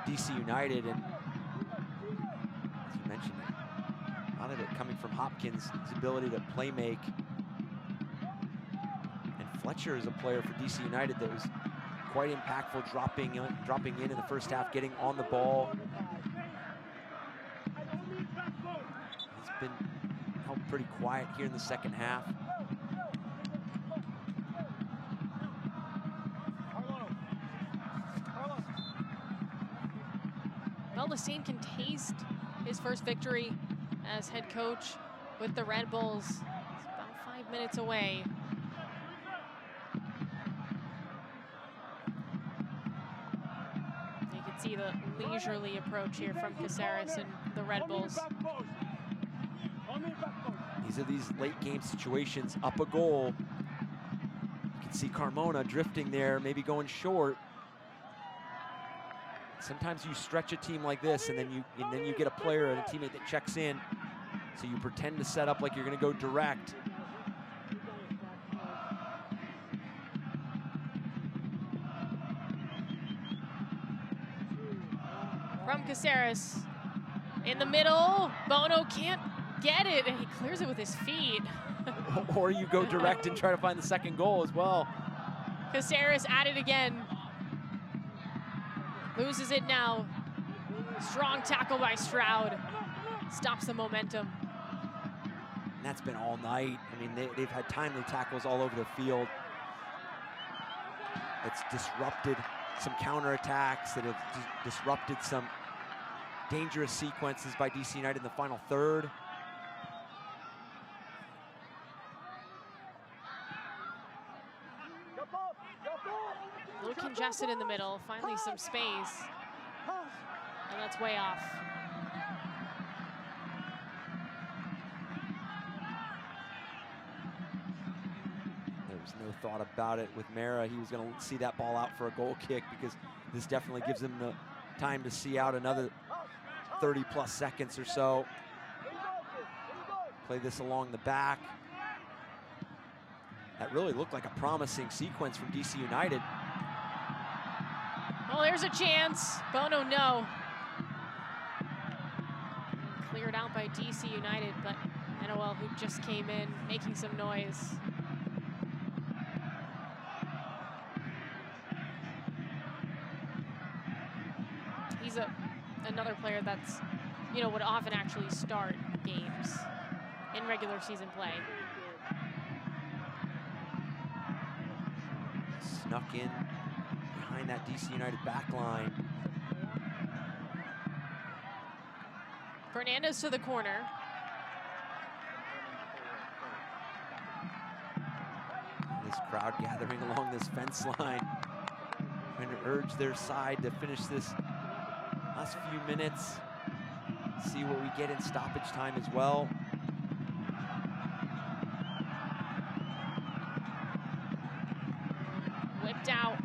DC United, and as you mentioned, a lot of it coming from Hopkins, his ability to play make. And Fletcher is a player for DC United that was quite impactful, dropping in the first half, getting on the ball. He's been held pretty quiet here in the second half. Well, Lassane can taste his first victory as head coach with the Red Bulls. It's about 5 minutes away. You can see the leisurely approach here from Caceres and the Red Bulls. These are these late game situations, up a goal. You can see Carmona drifting there, maybe going short. Sometimes you stretch a team like this, and then you get a player and a teammate that checks in. So you pretend to set up like you're going to go direct. From Caceres in the middle, Bono can't get it, and he clears it with his feet. Or you go direct and try to find the second goal as well. Caceres at it again. Loses it now. Strong tackle by Stroud. Stops the momentum. And that's been all night. I mean, they've had timely tackles all over the field. It's disrupted some counterattacks, that have disrupted some dangerous sequences by DC United in the final third. A little congested in the middle, finally some space. And that's way off. There was no thought about it with Mara. He was going to see that ball out for a goal kick, because this definitely gives him the time to see out another 30+ seconds or so. Play this along the back. That really looked like a promising sequence from DC United. Well, there's a chance. Bono, no. Cleared out by DC United, but NOL, who just came in, making some noise. He's another player that's, would often actually start games in regular season play. Snuck in behind that DC United back line. Fernandez to the corner. This crowd gathering along this fence line, trying to urge their side to finish this last few minutes. See what we get in stoppage time as well. Whipped out.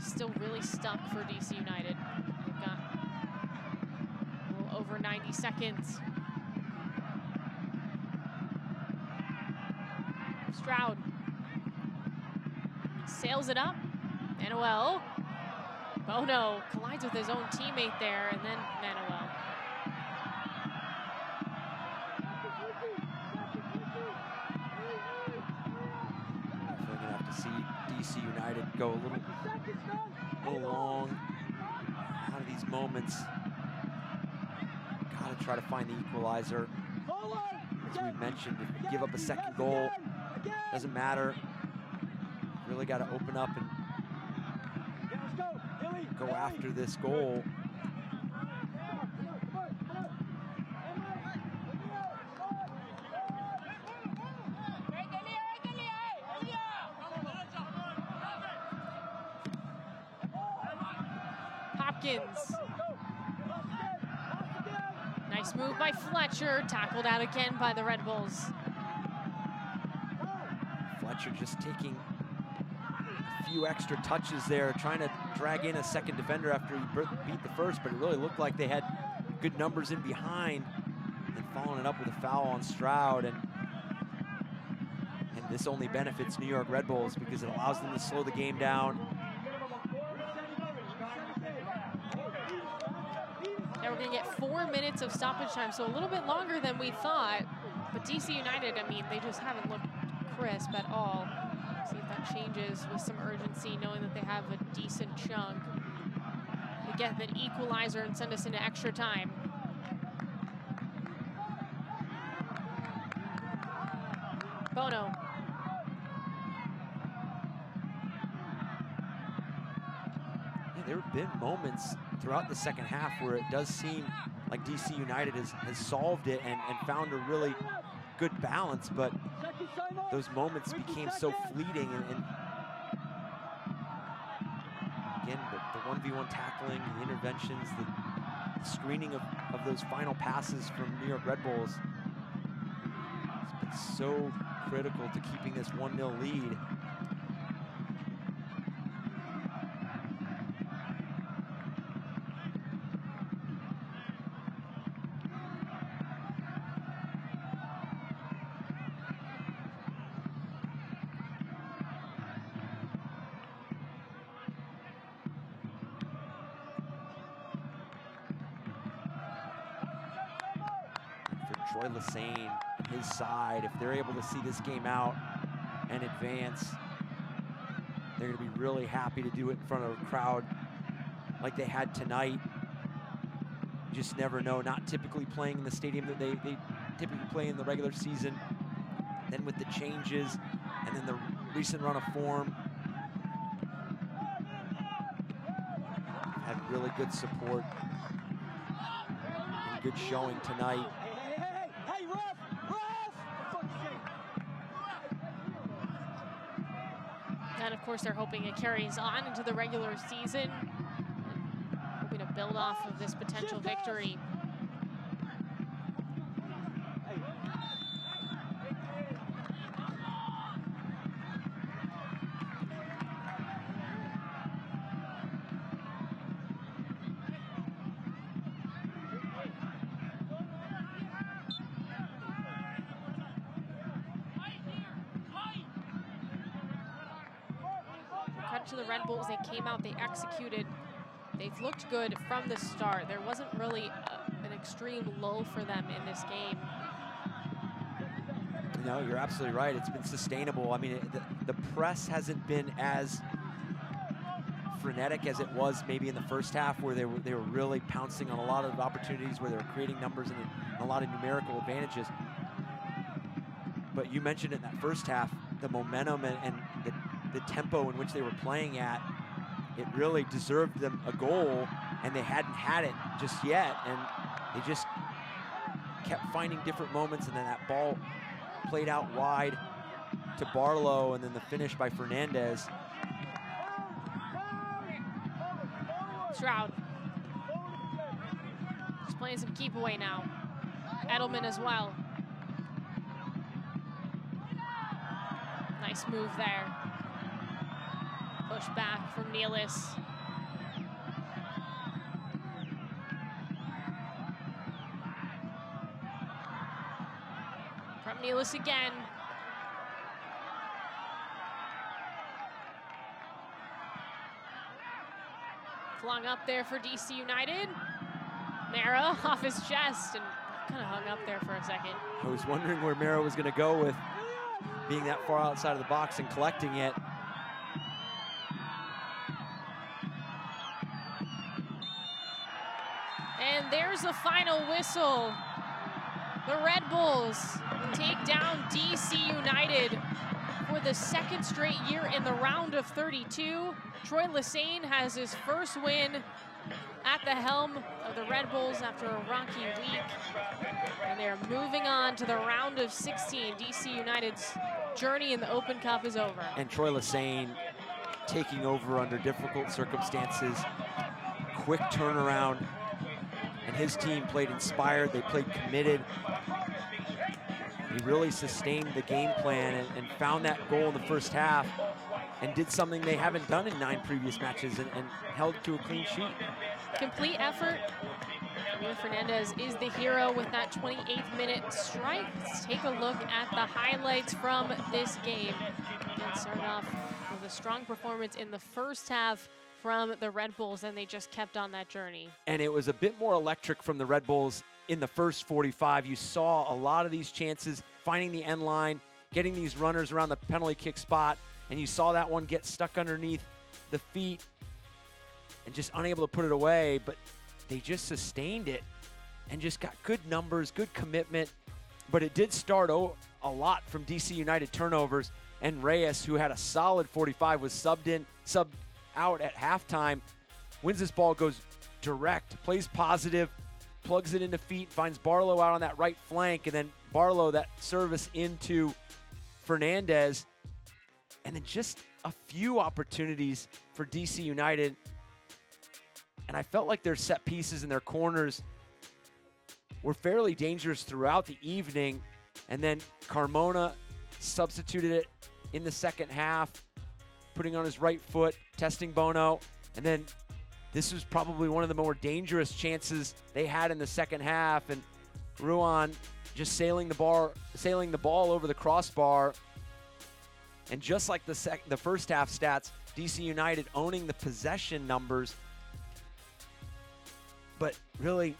Still really stuck for DC United. They've got a little over 90 seconds. Stroud. sails it up. Manuel. Bono collides with his own teammate there, and then Manuel. We're gonna have to see DC United go a little long out of these moments. Gotta try to find the equalizer. As we mentioned, if you give up a second goal, doesn't matter. Really got to open up and go after this goal. Hopkins. Nice move by Fletcher, tackled out again by the Red Bulls. Fletcher just taking a few extra touches there, trying to drag in a second defender after he beat the first, but it really looked like they had good numbers in behind, and following it up with a foul on Stroud. And this only benefits New York Red Bulls because it allows them to slow the game down. Now we're going to get 4 minutes of stoppage time, so a little bit longer than we thought. But DC United, I mean, they just haven't looked crisp at all. See if that changes with some urgency, knowing that they have a decent chunk. We get the equalizer and send us into extra time. Bono. Yeah, there have been moments throughout the second half where it does seem like DC United has solved it and found a really good balance, but those moments became so fleeting, and again, the 1v1 tackling, the interventions, the screening of those final passes from New York Red Bulls has been so critical to keeping this 1-0 lead. Troy Lassane and his side, if they're able to see this game out and advance, they're going to be really happy to do it in front of a crowd like they had tonight. You just never know, not typically playing in the stadium that they typically play in the regular season. Then with the changes and then the recent run of form, had really good support and good showing tonight. And of course, they're hoping it carries on into the regular season, hoping to build off of this potential victory. To the Red Bulls, they came out, they executed, they've looked good from the start. There wasn't really an extreme lull for them in this game. No, you're absolutely right. It's been sustainable. I mean, the press hasn't been as frenetic as it was maybe in the first half, where they were really pouncing on a lot of opportunities, where they were creating numbers and a lot of numerical advantages. But you mentioned in that first half, the momentum and the tempo in which they were playing at, it really deserved them a goal, and they hadn't had it just yet, and they just kept finding different moments, and then that ball played out wide to Barlow, and then the finish by Fernandez. Stroud just playing some keep away now. Edelman as well. Nice move there. Push back from Nealis. From Nealis again. flung up there for DC United. Mara off his chest and kind of hung up there for a second. I was wondering where Mara was going to go with being that far outside of the box and collecting it. And there's the final whistle. The Red Bulls take down DC United for the second straight year in the round of 32. Troy Lesesne has his first win at the helm of the Red Bulls after a rocky week. And they're moving on to the round of 16. DC United's journey in the Open Cup is over. And Troy Lesesne taking over under difficult circumstances. Quick turnaround. And his team played inspired, they played committed. He really sustained the game plan and found that goal in the first half and did something they haven't done in 9 previous matches and held to a clean sheet. Complete effort. Fernandez is the hero with that 28th minute strike. Let's take a look at the highlights from this game. And start off with a strong performance in the first half from the Red Bulls, and they just kept on that journey. And it was a bit more electric from the Red Bulls in the first 45. You saw a lot of these chances, finding the end line, getting these runners around the penalty kick spot, and you saw that one get stuck underneath the feet and just unable to put it away, but they just sustained it and just got good numbers, good commitment. But it did start a lot from DC United turnovers, and Reyes, who had a solid 45, was subbed out at halftime, wins this ball, goes direct, plays positive, plugs it into feet, finds Barlow out on that right flank, and then Barlow that service into Fernandez. And then just a few opportunities for DC United. And I felt like their set pieces and their corners were fairly dangerous throughout the evening. And then Carmona substituted it in the second half, putting on his right foot, testing Bono. And then this was probably one of the more dangerous chances they had in the second half. And Ruan just sailing the ball over the crossbar. And just like the first half stats, DC United owning the possession numbers, but really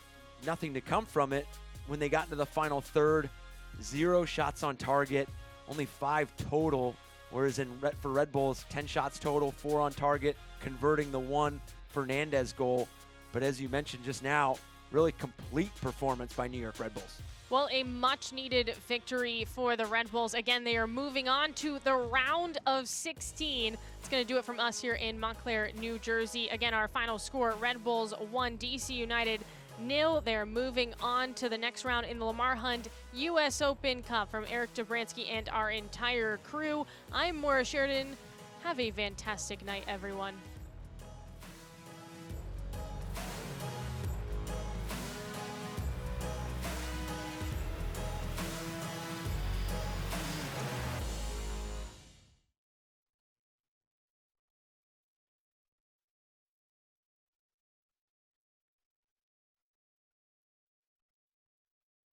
nothing to come from it when they got into the final third. 0 shots on target, only 5 total. Whereas for Red Bulls, 10 shots total, 4 on target, converting the 1 Fernandez goal. But as you mentioned just now, really complete performance by New York Red Bulls. Well, a much-needed victory for the Red Bulls. Again, they are moving on to the round of 16. It's going to do it from us here in Montclair, New Jersey. Again, our final score, Red Bulls 1, DC United 0. They're moving on to the next round in the Lamar Hunt U.S. Open Cup. From Eric Dobransky and our entire crew, I'm Maura Sheridan. Have a fantastic night, everyone.